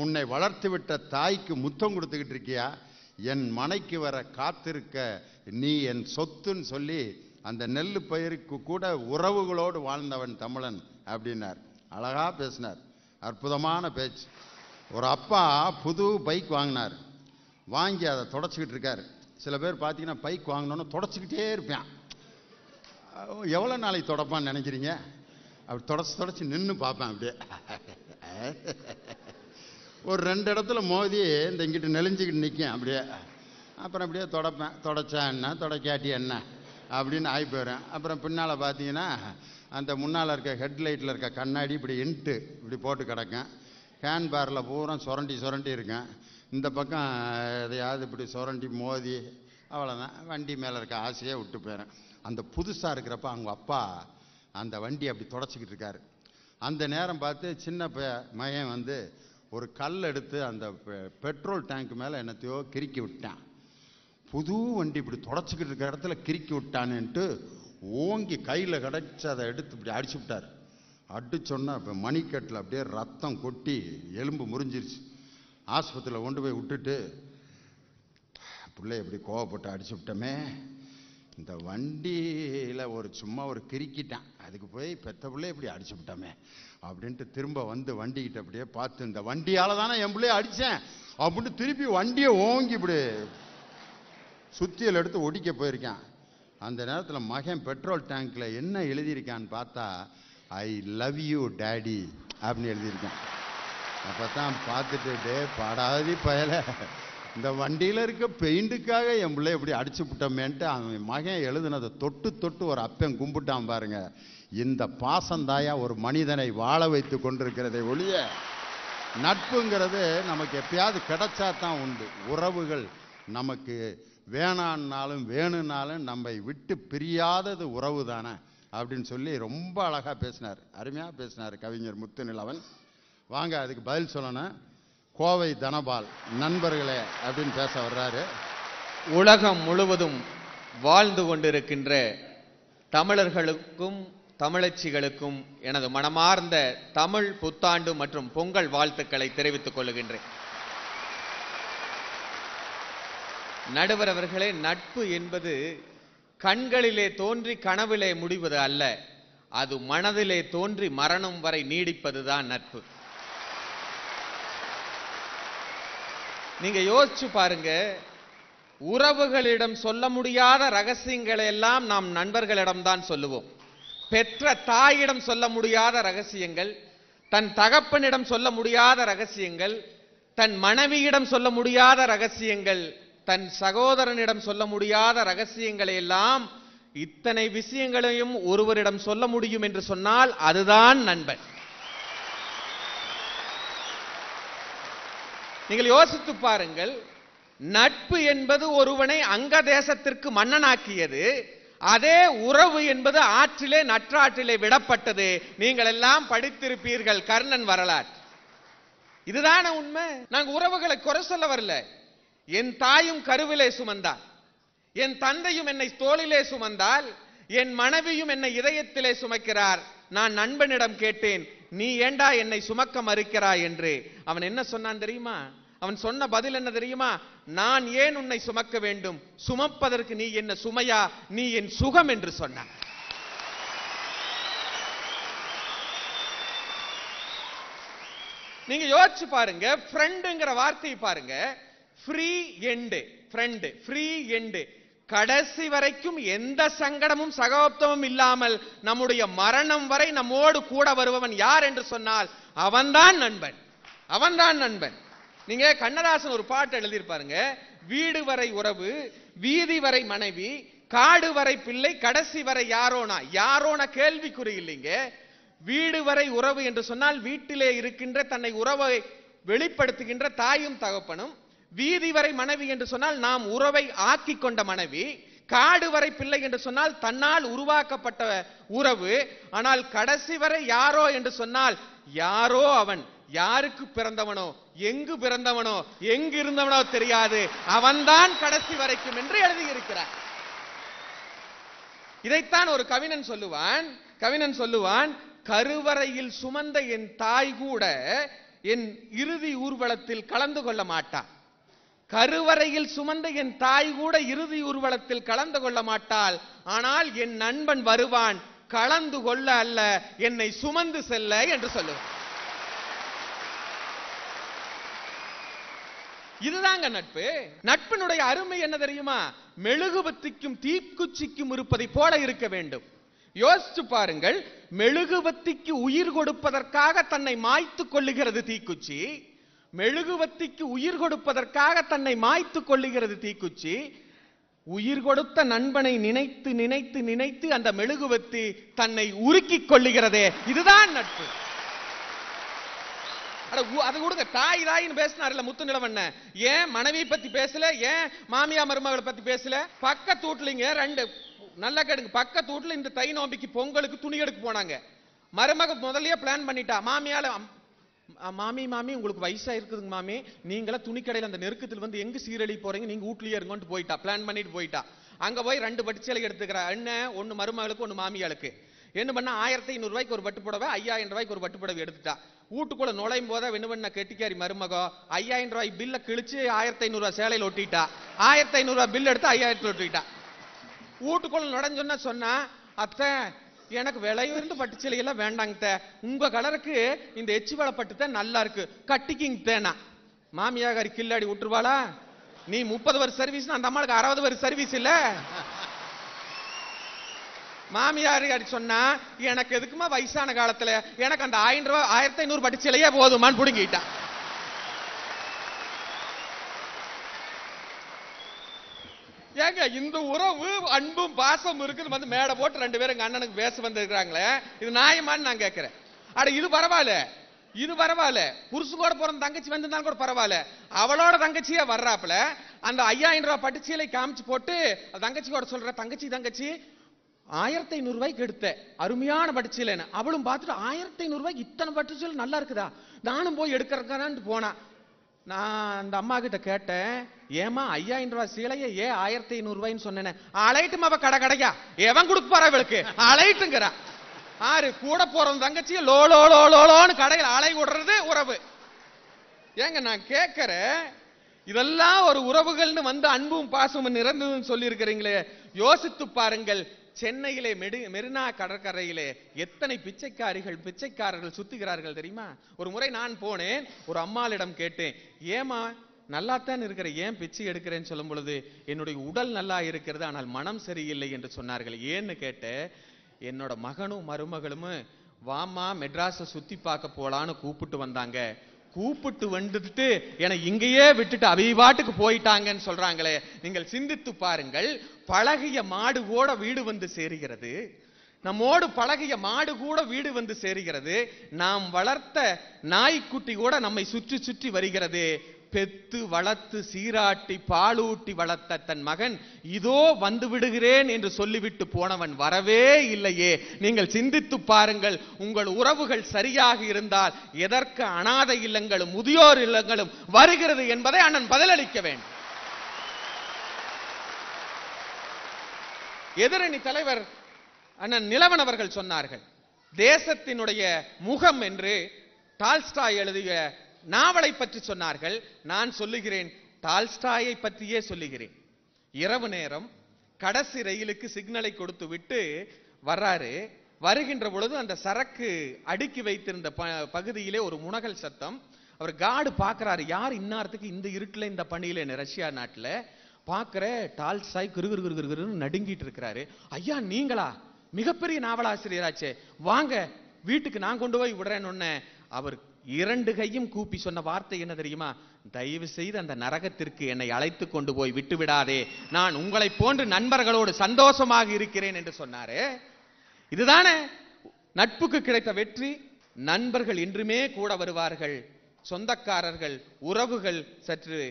உன்னை வளர்த்து விட்ட தாய்க்கு முத்தம் கொடுத்துக்கிட்டு இருக்கியா, என் மனைக்கு வர காத்திருக்க நீ என் சொத்துன்னு சொல்லி அந்த நெல்லு பயிருக்கு கூட உறவுகளோடு வாழ்ந்தவன் தமிழன் அப்படின்னார். அழகா பேசினார், அற்புதமான பேச்சு. ஒரு அப்பா புது பைக் வாங்கினார். வாங்கி அதை தொடச்சிக்கிட்டு இருக்கார். சில பேர் பார்த்தீங்கன்னா பைக் வாங்கினோன்னு தொடச்சிக்கிட்டே இருப்பான். எவ்வளோ நாளைக்கு தொடப்பான்னு நினைக்கிறீங்க? அப்படி தொடச்சி நின்று பார்ப்பேன். அப்படியே ஒரு 2 இடத்துல மோதி இந்த இங்கிட்டு நெளிஞ்சிக்கிட்டு நிற்கும். அப்படியே அப்புறம் அப்படியே தொடச்சா என்ன, தொடக்காட்டி என்ன அப்படின்னு ஆகி போயிடுறேன். அப்புறம் பின்னால் பார்த்தீங்கன்னா அந்த முன்னால் இருக்க ஹெட்லைட்டில் இருக்க கண்ணாடி இப்படி இப்படி போட்டு கிடக்கும். ஹேண்ட் பாரில் பூரா சுரண்டி இருக்கேன். இந்த பக்கம் எதையாவது இப்படி சுரண்டி மோதி அவ்வளோதான். வண்டி மேலே இருக்க ஆசையே விட்டு போயிடுறேன். அந்த புதுசாக இருக்கிறப்ப அவங்க அப்பா அந்த வண்டி அப்படி தொடச்சிக்கிட்டு இருக்காரு. அந்த நேரம் பார்த்து சின்ன மகன் ஒரு கல் எடுத்து அந்த பெட்ரோல் டேங்க் மேலே என்னத்தையோ கிறுக்கி விட்டான். புது வண்டி இப்படி தொடச்சிக்கிட்டு இருக்கிற இடத்துல கிறுக்கி விட்டானுன்ட்டு ஓங்கி கையில் கிடச்சி அதை எடுத்து இப்படி அடிச்சு விட்டார். அடிச்சோன்னா இப்போ மணிக்கட்டில் அப்படியே ரத்தம் கொட்டி எலும்பு முறிஞ்சிருச்சு. ஆஸ்பத்திரியில் கொண்டு போய் விட்டுட்டு, பிள்ளை எப்படி கோவப்பட்டு அடிச்சு விட்டோமே, இந்த வண்டியில் சும்மா ஒரு கிறுக்கிட்டான், அதுக்கு போய் பெத்த பிள்ளை இப்படி அடிச்சு விட்டோமே அப்படின்ட்டு திரும்ப வண்டிக்கிட்ட அப்படியே பார்த்து, இந்த வண்டியால் தானே என் பிள்ளைய அடித்தேன் அப்படின்ட்டு திருப்பி வண்டியை ஓங்கி இப்படி சுத்தியல் எடுத்து ஒடிக்க போயிருக்கான். அந்த நேரத்தில் மகன் பெட்ரோல் டேங்க்ல என்ன எழுதியிருக்கான்னு பார்த்தா, ஐ லவ் யூ டேடி அப்படின்னு எழுதியிருக்கான். அப்போ தான் பார்த்துட்டு, டே பாடாதி பயலை, இந்த வண்டியில் இருக்க பெயிண்ட்டுக்காக என் பிள்ளை எப்படி அடிச்சு விட்டோமேன்ட்டு அவன் மகன் எழுதுனதை தொட்டு ஒரு அப்பன் கும்பிட்டான் பாருங்க. இந்த பாசந்தாயா ஒரு மனிதனை வாழ வைத்து கொண்டிருக்கிறதை ஒழிய நட்புங்கிறது நமக்கு எப்பயாவது கிடைச்சா தான் உண்டு. உறவுகள் நமக்கு வேணான்னாலும் வேணும்னாலும் நம்மை விட்டு பிரியாதது உறவு தானே அப்படின்னு சொல்லி ரொம்ப அழகாக பேசினார், அருமையாக பேசினார் கவிஞர் முத்துநிலவன். வாங்க அதுக்கு பதில் சொல்லணும். கோவை தனபால் நண்பர்களே அப்படின்னு பேச வர்றாரு. உலகம் முழுவதும் வாழ்ந்து கொண்டிருக்கின்ற தமிழர்களுக்கும் தமிழச்சிகளுக்கும் எனது மனமார்ந்த தமிழ் புத்தாண்டு மற்றும் பொங்கல் வாழ்த்துக்களை தெரிவித்துக் கொள்கின்றேன். நடுவர் அவர்களே, நட்பு என்பது கண்களிலே தோன்றி கனவிலே முடிவது அல்ல, அது மனதிலே தோன்றி மரணம் வரை நீடிப்பதுதான் நட்பு. நீங்க யோசிச்சு பாருங்க, உறவுகளிடம் சொல்ல முடியாத ரகசியங்களை எல்லாம் நாம் நண்பர்களிடம்தான் சொல்லுவோம். பெற்ற தாயிடம் சொல்ல முடியாத ரகசியங்கள், தன் தகப்பனிடம் சொல்ல முடியாத ரகசியங்கள், தன் மனைவியிடம் சொல்ல முடியாத ரகசியங்கள், தன் சகோதரனிடம் சொல்ல முடியாத ரகசியங்களை எல்லாம், இத்தனை விஷயங்களையும் ஒருவரிடம் சொல்ல முடியும் என்று சொன்னால் அதுதான் நண்பன். நீங்கள் யோசித்து பாருங்கள், நட்பு என்பது ஒருவனை அங்க தேசத்திற்கு மன்னனாக்கியது. அதே உறவு என்பது ஆற்றிலே நற்றாற்றிலே விடப்பட்டது. நீங்கள் எல்லாம் படித்திருப்பீர்கள் கர்ணன் வரலாறு. இதுதான உண்மை. நாங்க உறவுகளை குறை சொல்ல வரல. என் தாயும் கருவிலே சுமந்தாள், என் தந்தையும் என்னை தோளிலே சுமந்தால், என் மனைவியும் என்னை இதயத்திலே சுமக்கிறார். நான் நண்பனிடம் கேட்டேன், நீ ஏண்டா என்னை சுமக்க மறுக்கிறாய் என்று. அவன் என்ன சொன்னான் தெரியுமா? அவன் சொன்ன பதில் என்ன தெரியுமா? நான் ஏன் உன்னை சுமக்க வேண்டும்? சுமப்பதற்கு நீ என்ன சுமையா? நீ என் சுகம் என்று சொன்னான். நீங்க யோசிச்சு பாருங்க, ஃப்ரெண்டுங்கிற வார்த்தையை பாருங்க. Free end, friend, free end. கடைசி வரைக்கும் எந்த சங்கடமும் சகோப்தமும் இல்லாமல் நம்முடைய மரணம் வரை நம்மோடு கூட வருபவன் யார் என்று சொன்னால் அவன்தான் நண்பன், அவன்தான் நண்பன். நீங்க கண்ணதாசன் ஒரு பாட்டு எழுதியிருப்பாருங்க. வீடு வரை உறவு, வீதி வரை மனைவி, காடு வரை பிள்ளை, கடைசி வரை யாரோனா. யாரோனா கேள்விக்குறி இல்லைங்க. வீடு வரை உறவு என்று சொன்னால் வீட்டிலே இருக்கின்ற தன்னை உறவை வெளிப்படுத்துகின்ற தாயும் தகப்பனும். வீதி வரை மனைவி என்று சொன்னால் நாம் உறவை ஆக்கி கொண்ட மனைவி. காடு வரை பிள்ளை என்று சொன்னால் தன்னால் உருவாக்கப்பட்ட உறவு. ஆனால் கடைசி வரை யாரோ என்று சொன்னால் யாரோ அவன். யாருக்கு பிறந்தவனோ, எங்கு பிறந்தவனோ, எங்கு இருந்தவனோ தெரியாது, அவன்தான் கடைசி வரைக்கும் என்று எழுதியிருக்கிறார். இதைத்தான் ஒரு கவிஞன் சொல்லுவான். கவிஞன் சொல்லுவான், கருவறையில் சுமந்த என் தாய் கூட என் இறுதி ஊர்வலத்தில் கலந்து கொள்ள மாட்டாள். கருவறையில் சுமந்த என் தாய் கூட இறுதி ஊர்வலத்தில் கலந்து கொள்ள மாட்டாள். ஆனால் என் நண்பன் வருவான், கலந்து கொள்ள அல்ல, என்னை சுமந்து செல்ல என்று சொல்லுவான். இதுதாங்க நட்பு. நட்பினுடைய அருமை என்ன தெரியுமா? மெழுகுபத்திக்கும் தீக்குச்சிக்கும் இருப்பதை போல இருக்க வேண்டும். யோசிச்சு பாருங்கள், மெழுகுபத்திக்கு உயிர் கொடுப்பதற்காக தன்னை மாய்த்துக் கொள்ளுகிறது தீக்குச்சி. மெழுகுபத்திக்கு உயிர் கொடுப்பதற்காக தன்னை மாய்த்துக் கொள்ளுகிறது தீக்குச்சி. உயிர் கொடுத்த நண்பனை நினைத்து நினைத்து நினைத்து அந்த மெழுகுபத்தி தன்னை உருக்கிக் கொள்ளுகிறதே, இதுதான் நட்பு. அது கொடுங்க. தாய் தாயின்னு பேசினார்ல முத்து நிலவண்ண, ஏன் மனைவி பத்தி பேசல? ஏன் மாமியா மருமகளை பத்தி பேசல? பக்கத்து வீட்டுலங்க ரெண்டு நல்லா கேடுங்க, பக்கத்து வீட்டுல இந்த தை நோம்பிக்கு பொங்கலுக்கு துணி எடுக்க போனாங்க. மருமக முதல்லயே பிளான் பண்ணிட்டா. மாமியால, மாமி மாமி உங்களுக்கு வயசா இருக்குதுங்க மாமி, நீங்களா துணி கடையில் அந்த நெருக்கத்தில் வந்து எங்க சீரழி போறீங்க, நீங்க வீட்லயே இருங்கன்னு போயிட்டா. பிளான் பண்ணிட்டு போயிட்டா. அங்க போய் 2 பட்டுச்சேலை எடுத்துக்கிறா. என்ன, ஒன்னு மருமகளுக்கு ஒன்னு மாமியாளுக்கு. என்ன பண்ணா, 1500 ரூபாய்க்கு ஒரு பட்டு புடவை, 5000 ரூபாய்க்கு ஒரு பட்டு புடவை எடுத்துட்டா. வீட்டுக்குள்ள நுழையும் போத என்ன பண்ண கெட்டிக்காரி மருமகோ 5000 ரூபாய் பில்ல கிழிச்சு 1500 ரூபாய் சேலையில் ஒட்டிட்டா. 1500 ரூபாய் பில் எடுத்து 5000 ஒட்டிட்டா. வீட்டுக்குள்ள நுழைஞ்சொன்னா சொன்னா, அத்தை எனக்கு விலை உயர்ந்து பட்டுச்சேலை எல்லாம் வேண்டாங்க, உங்க கலருக்கு இந்த எச்சி வளை பட்டு தான் நல்லா இருக்கு, கட்டிக்கிங்க தேனா. மாமியாகாரி கில்லாடி விட்டுருவாளா? நீ 30 வருஷம் சர்வீஸ், அந்த அம்மாளுக்கு 60 வருஷம் சர்வீஸ் இல்ல. மாமியார் சொன்னா, எனக்கு எதுக்குமா வயசான காலத்துல, எனக்கு அந்த 1000 ரூபாய் 1500 பட்டுச்சேலையே போதுமான்னு புடுங்கிட்டா. ஏங்க இந்த உறவு அன்பும் பாசம் இருக்குது வந்து மேடை போட்டு 2 பேரும் எங்க அண்ணனுக்கு பேச வந்திருக்கிறாங்களே, இது நியாயமான்னு நான் கேட்கிறேன். அட இது பரவாயில்ல, இது பரவாயில்ல. புருஷன் கூட போற தங்கச்சி வந்திருந்தாலும் கூட பரவாயில்ல. அவளோட தங்கச்சியா வர்றாப்புல அந்த 5000 ரூபாய் பட்டுச்சீலை காமிச்சு போட்டு தங்கச்சி கூட சொல்ற, தங்கச்சி தங்கச்சி 1500 ரூபாய்க்கு எடுத்த அருமையான பட்டுச்சீலைன்னு. அவளும் பார்த்துட்டு 1500 ரூபாய்க்கு இத்தனை பட்டுச்சீலை நல்லா இருக்குதா, நானும் போய் எடுக்கிறேன்னு போனா. நான் அந்த அம்மா கிட்ட கேட்டேன், ஏமா 5000 ரூபாய் சீலையை ஏன் 1500 ரூபாய்ன்னு சொன்னேன். அலைட்டும் அவ கடை கடையா, எவன் கொடுக்க போற இவளுக்கு அலைட்டுங்கிறா. ஆறு கூட போற தங்கச்சிய லோ லோ லோ லோன்னு கடையில் அலை விடுறது உறவு. ஏங்க நான் கேட்கிறேன், இதெல்லாம் ஒரு உறவுகள்னு வந்து அன்பும் பாசமும் நிறந்ததுன்னு சொல்லி இருக்கிறீங்களே, யோசித்து பாருங்கள். சென்னையிலே மெரினா கடற்கரையிலே எத்தனை பிச்சைக்காரர்கள் சுத்துகிறார்கள் தெரியுமா? ஒரு முறை நான் போனேன், ஒரு அம்மாளிடம் கேட்டேன், ஏமா நல்லாத்தான் இருக்கிற, ஏன் பிச்சை எடுக்கிறேன்னு சொல்லும் பொழுது, என்னுடைய உடல் நல்லா இருக்கிறது ஆனால் மனம் சரியில்லை என்று சொன்னார்கள். ஏன்னு கேட்ட, என்னோட மகனும் மருமகளும் வாமா மெட்ராஸை சுத்தி பார்க்க போலான்னு கூப்பிட்டு வந்தாங்க. கூப்பிட்டு வந்துட்டு என இங்கேயே விட்டுட்டு அபிபாட்டுக்கு போயிட்டாங்கன்னு சொல்றாங்களே. நீங்கள் சிந்தித்து பாருங்கள். பழகிய மாடு கூட வீடு வந்து சேருகிறது, நம்மோடு பழகிய மாடு கூட வீடு வந்து சேருகிறது, நாம் வளர்த்த நாய்க்குட்டி கூட நம்மை சுற்றி சுற்றி வருகிறது. பெத்து வளர்த்து சீராட்டி பாலூட்டி வளர்த்த தன் மகன் இதோ வந்து விடுகிறேன் என்று சொல்லிவிட்டு போனவன் வரவே இல்லையே. நீங்கள் சிந்தித்து பாருங்கள். உங்கள் உறவுகள் சரியாக இருந்தால் எதற்கு அனாதை இல்லங்களும் முதியோர் இல்லங்களும் வருகிறது என்பதை அண்ணன் பதிலளிக்க வேண்டும். எதிரணி தலைவர் அண்ணன் நிலவன் அவர்கள் சொன்னார்கள், தேசத்தினுடைய முகம் என்று டால்ஸ்டாய் எழுதிய நாவலை பற்றி சொன்னார்கள். நான் சொல்லுகிறேன், டால்ஸ்டாயை பற்றியே சொல்லுகிறேன். இரவு நேரம் கடைசி ரயிலுக்கு சிக்னலை கொடுத்து விட்டு வர்றாரு. வருகின்ற பொழுது அந்த சரக்கு அடுக்கி வைத்திருந்த பகுதியிலே ஒரு முனகல் சத்தம். அவர் கார்டு பார்க்கிறாரு, யார் இன்னாரத்துக்கு இந்த இருட்டுல இந்த பணியில ரஷ்யா நாட்டுல பார்க்கிற டால்ஸ்டாய் கிருகிருன்னு நடுங்கிட்டு இருக்கிறாரு. ஐயா நீங்களா? மிகப்பெரிய நாவலாசிரியராச்சே, வாங்க வீட்டுக்கு நான் கொண்டு போய் விடுறேன்னு அவர் 2 கையும் கூப்பி சொன்ன வார்த்தை என்ன தெரியுமா? தயவு செய்து அந்த நரகத்திற்கு என்னை அழைத்து கொண்டு போய் விட்டு விடாதே, நான் உங்களை போன்று நண்பர்களோடு சந்தோஷமாக இருக்கிறேன் என்று சொன்னாரு. இதுதானே நட்புக்கு கிடைத்த வெற்றி. நண்பர்கள் என்றுமே கூட வருவார்கள். சொந்தக்காரர்கள் உறவுகள் சற்று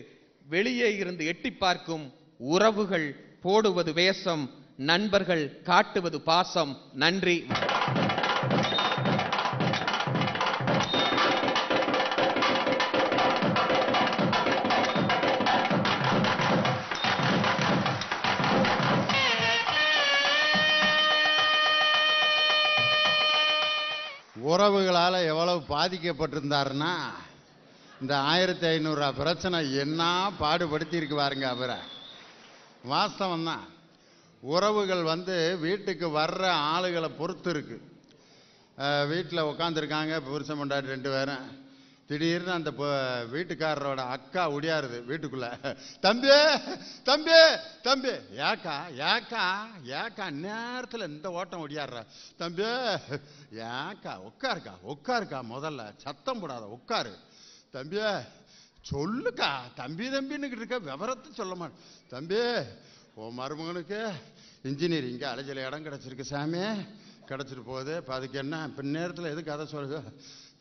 வெளியே இருந்து எட்டி பார்க்கும். உறவுகள் போடுவது வேஷம், நண்பர்கள் காட்டுவது பாசம். நன்றி. உறவுகளால் எவ்வளவு பாதிக்கப்பட்டிருந்தாருன்னா, இந்த 1500 பிரச்சனை என்ன பாடுபடுத்தி இருக்கு பாருங்க அவரை. வாஸ்தவம் தான். உறவுகள் வீட்டுக்கு வர்ற ஆளுகளை பொறுத்து இருக்கு. வீட்டில் உட்காந்துருக்காங்க புருஷன் பொண்டாட்டி 2 பேரும். திடீர்னு அந்த வீட்டுக்காரரோட அக்கா ஒடியாருது வீட்டுக்குள்ள. தம்பி தம்பி தம்பி, ஏக்கா ஏக்கா ஏக்கா நேரத்தில் இந்த ஓட்டம் ஒடியாடுற. தம்பி ஏக்கா உட்காருக்கா உட்காருக்கா, முதல்ல சத்தம் போடாத உட்காரு. தம்பி சொல்லுக்கா, தம்பி தம்பின்னு இருக்க, விவரத்தை சொல்ல மாட்டேன். தம்பி உன் மருமகனுக்கு இன்ஜினியரிங்க அலைச்சல் இடம் கிடச்சிருக்கு சாமி, கிடச்சிட்டு போகுது. இப்போ அதுக்கு என்ன இப்போ நேரத்தில் எது கதை சொல்லுது?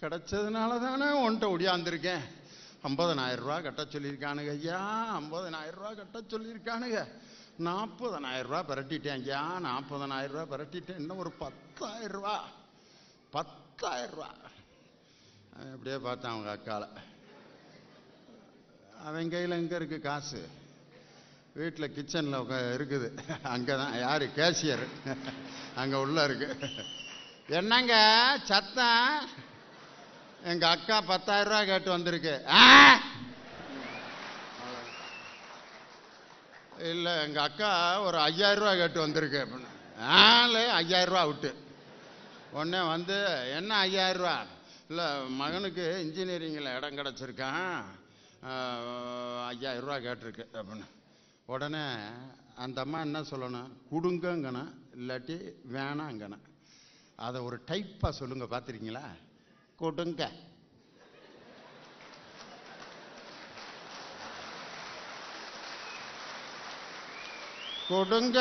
கிடச்சதுனால தானே உன்ட்ட ஒடியாந்துருக்கேன். 50,000 ரூபா கட்ட சொல்லியிருக்கானுங்க ஐயா, 50,000 ரூபா கட்ட சொல்லியிருக்கானுங்க. 40,000 ரூபா பரட்டிட்டேன் ஐயா, 40,000 ரூபா பரட்டிட்டேன். இன்னும் ஒரு 10,000 ரூபா 10,000 ரூபா. அப்படியே பார்த்தான் அவங்க அக்கால. அவன் கையில் எங்கே இருக்கு காசு? வீட்டில் கிச்சனில் இருக்குது. அங்கே தான் யார் கேஷியர் அங்கே உள்ள இருக்கு. என்னங்க சத்தம்? எங்க அக்கா 10,000 ரூபா கேட்டு வந்திருக்கு. இல்லை எங்க அக்கா ஒரு 5,000 ரூபா கேட்டு வந்திருக்கு அப்படின்னு. 5,000 ரூபா விட்டு உடனே என்ன 5,000 ரூபா? இல்லை மகனுக்கு இன்ஜினியரிங்கில் இடம் கிடச்சிருக்கான், 5,000 ரூபா கேட்டிருக்கு அப்படின்னு. உடனே அந்த அம்மா என்ன சொல்லணும்? கொடுங்கங்கண்ணா, இல்லாட்டி வேணாங்கண்ணா. அதை ஒரு டைப்பாக சொல்லுங்க, பார்த்துருக்கீங்களா? கொடுங்க. கொடுங்க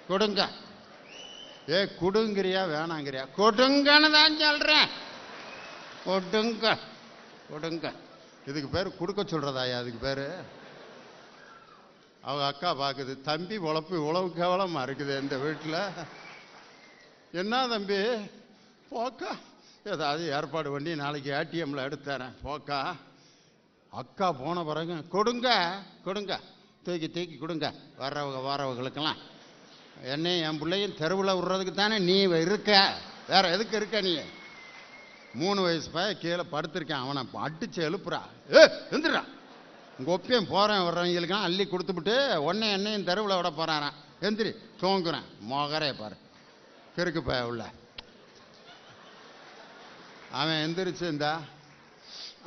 கொடுங்க. ஏ கொடுங்கிறியா வேணாங்கிறியா? கொடுங்கன்னு தான் சொல்றேன். கொடுங்க கொடுங்க. இதுக்கு பேர் கொடுக்க சொல்றதாயா? அதுக்கு பேரு அவங்க அக்கா பார்க்குது, தம்பி உழப்பு இவ்வளவு கேவலமா இருக்குது இந்த வீட்டில். என்ன தம்பி போக்கா, ஏதாவது ஏற்பாடு பண்ணி நாளைக்கு ஏடிஎம்ல எடுத்து தரேன் போக்கா. அக்கா போன பிறகு கொடுங்க கொடுங்க, தூக்கி தூக்கி கொடுங்க வரவங்களுக்கெல்லாம். என்னையும் என் பிள்ளையும் தெருவில் விடுறதுக்கு தானே நீ இருக்க, வேற எதுக்கு இருக்க நீ? 3 வயசு பையன் கீழே படுத்திருக்கேன், அவனை அடிச்சு எழுப்புறா. எந்திரா, உங்க ஒப்பையும் போறேன் வர்றவங்களுக்கெல்லாம் அள்ளி கொடுத்துவிட்டு உடனே என்னையும் தெருவில் விட போறாரான். எந்திரி தூங்குறேன். மொகரே பாரு கிறுக்கு பைய உள்ள. அவன் எந்திரிச்சு இந்தா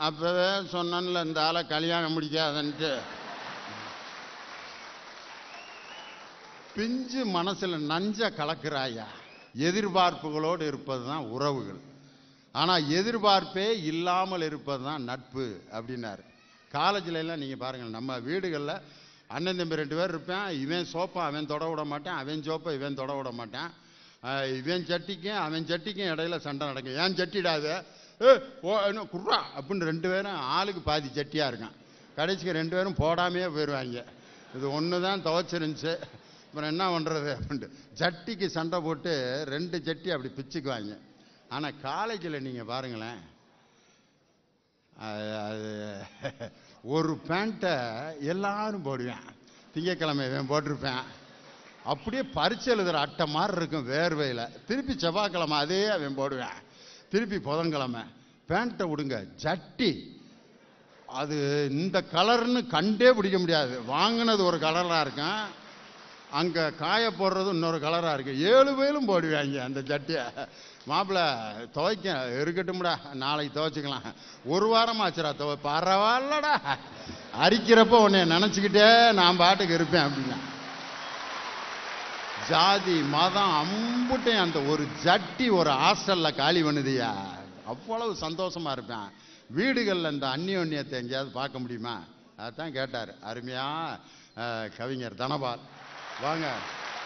அப்பவே சொன்னல இந்த ஆளை கல்யாணம் முடிக்காதன்ட்டு. பிஞ்சு மனசுல நஞ்ச கலக்குறாயா. எதிர்பார்ப்புகளோடு இருப்பது தான் உறவுகள். ஆனா எதிர்பார்ப்பே இல்லாமல் இருப்பது தான் நட்பு அப்படின்னாரு. காலேஜில் எல்லாம் நீங்க பாருங்க, நம்ம வீடுகளில் அண்ணன் தம்பி 2 பேர் இருப்பேன். இவன் சோப்பை அவன் தொட விட மாட்டான், அவன் சோப்பை இவன் தொட விட மாட்டான். இவன் சட்டிக்கும் அவன் சட்டிக்கும் இடையில சண்டை நடக்கும். ஏன் சட்டிடாது குர்ரா அப்படின்னு 2 பேரும் ஆளுக்கு பாதி சட்டியாக இருக்கான். கடைசிக்கு 2 பேரும் போடாமையே போயிடுவாங்க. இது ஒன்று தான் துவைச்சிருந்துச்சு, அப்புறம் என்ன பண்ணுறது அப்படின்ட்டு ஜட்டிக்கு சண்டை போட்டு 2 ஜட்டி அப்படி பிச்சுக்குவாங்க. ஆனால் காலேஜில் நீங்கள் பாருங்களேன், அது ஒரு பேண்ட்டை எல்லாரும் போடுவேன். திங்கக்கிழமை இவன் போட்டிருப்பேன், அப்படியே பரிச்சு எழுதுகிற அட்டை மாதிரி இருக்கும் வேர்வையில். திருப்பி செவ்வாய்க்கிழமை அதே அவன் போடுவேன், திருப்பி புதன்கிழமை. பேண்ட்டை விடுங்க, ஜட்டி அது இந்த கலர்னு கண்டே பிடிக்க முடியாது. வாங்கினது ஒரு கலராக இருக்கும், அங்கே காய போடுறது இன்னொரு கலராக இருக்கு. 7 பேரும் போடுவாங்க அந்த ஜட்டியை. மாப்பிள்ள துவைக்க இருக்கட்டும்டா, நாளைக்கு துவைச்சிக்கலாம். 1 வாரம் ஆச்சுடா பரவாயில்லடா, அரிக்கிறப்ப உன்னை நினச்சிக்கிட்டே நான் பாட்டுக்கு இருப்பேன் அப்படின்னா. ஜாதி மதம் அம்புட்டையும் அந்த ஒரு ஜட்டி ஒரு ஹாஸ்டலில் காலி பண்ணுதியா, அவ்வளவு சந்தோஷமா இருப்பேன். வீடுகளில் இந்த அந்நியோன்யத்தை எங்கேயாவது பார்க்க முடியுமா? அதான் கேட்டார் அருமையா கவிஞர் தனபால். வாங்க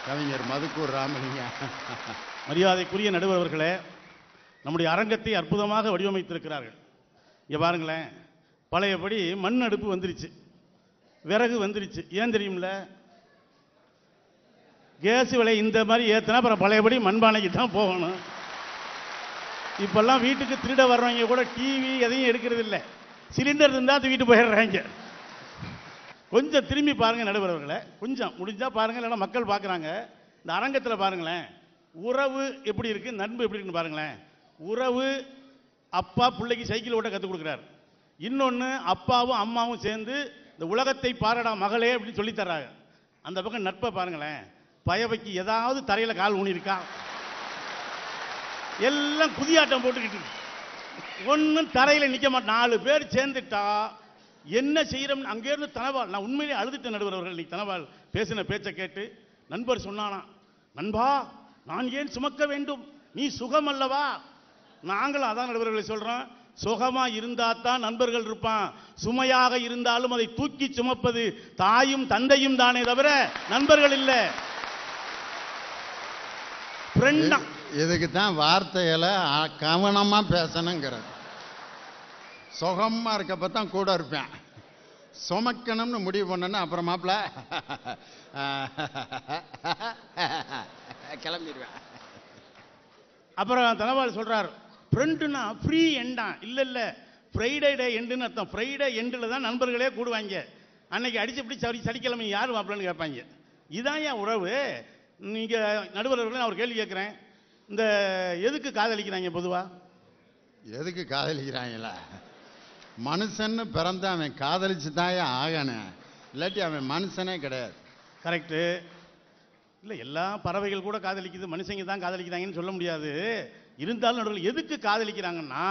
கவிஞர் மதுக்கூர் ராமலிங்கம். மரியாதைக்குரிய நடுவர் அவர்களே, நம்முடைய அரங்கத்தை அற்புதமாக வடிவமைத்திருக்கிறார்கள். இங்கே பாருங்களேன், பழையபடி மண் அடுப்பு வந்துருச்சு, விறகு வந்துருச்சு. ஏன் தெரியும்ல, கேஸ் விலை இந்த மாதிரி ஏற்றினா அப்புறம் பழையபடி மண்பானைக்கு தான் போகணும். இப்பெல்லாம் வீட்டுக்கு திருட வர்றவங்க கூட டிவி எதையும் எடுக்கிறது இல்லை, சிலிண்டர் இருந்தால் தூக்கிட்டு போயிடுறாங்க. கொஞ்சம் திரும்பி பாருங்க நடுவர் அவர்களே, கொஞ்சம் முடிஞ்சா பாருங்க, இல்லைன்னா மக்கள் பார்க்குறாங்க. இந்த அரங்கத்தில் பாருங்களேன், உறவு எப்படி இருக்கு, நட்பு எப்படி இருக்குன்னு பாருங்களேன். உறவு அப்பா பிள்ளைக்கு சைக்கிள் ஓட்ட கற்றுக் கொடுக்குறாரு, இன்னொன்று அப்பாவும் அம்மாவும் சேர்ந்து இந்த உலகத்தை பாரடா மகளே அப்படின்னு சொல்லி தர்றாங்க. அந்த பக்கம் நட்பை பாருங்களேன், பயவைக்கு ஏதாவது தரையில் கால் ஊனி இருக்கா, எல்லாம் குதியாட்டம் போட்டுக்கிட்டு ஒன்றும் தரையில் நிற்க மாட்டேன். 4 பேர் சேர்ந்துட்டா என்ன செய்யறோம். அங்கேருந்து தனபால், நான் உண்மையிலே அழுதுட்ட நடுவர் அவர்கள். இன்னைக்கு தனபால் பேசின பேச்சை கேட்டு நண்பர் சொன்னானா, நண்பா நான் ஏன் சுமக்க வேண்டும், நீ சுகம் அல்லவா. நாங்களும் அதான் நடுவர்களை சொல்றோம், சுகமா இருந்தா தான் நண்பர்கள் இருப்பான், சுமையாக இருந்தாலும் அதை தூக்கி சுமப்பது தாயும் தந்தையும் தானே தவிர நண்பர்கள் இல்லை. இதுக்கு தான் வார்த்தைகளை கவனமா பேசணுங்கிறது. சுகமா இருக்கப்ப தான் கூட இருப்பேன், சுமக்கணும்னு முடிவு பண்ணனா அப்புறம் மாப்பிள்ள கிளம்பிடுவேன். அப்புறம் தனபால் சொல்றார், ஃப்ரெண்டுனா ஃப்ரீ எண்டா, இல்ல ஃப்ரைடே டே எண்டுன்னு அர்த்தம். ஃப்ரைடே எண்டில் தான் நண்பர்களே கூடுவாங்க. அன்னைக்கு அடிச்சு சனிக்கிழமை யார் மாப்பிள்ளன்னு கேட்பாங்க. இதான் ஏன் உறவு. நீங்க நடுவர்கள், நான் ஒரு கேள்வி கேட்கிறேன், இந்த எதுக்கு காதலிக்கிறாங்க பொதுவா? எதுக்கு காதலிக்கிறாங்களா, மனுஷன்னு பிறந்த அவன் காதலிச்சு தாயே ஆகணும், இல்லாட்டி அவன் மனுஷனே கிடையாது. கரெக்டு. இல்லை, எல்லா பறவைகள் கூட காதலிக்குது, மனுஷங்க தான் காதலிக்கிறாங்கன்னு சொல்ல முடியாது. இருந்தாலும் நடுவில் எதுக்கு காதலிக்கிறாங்கன்னா,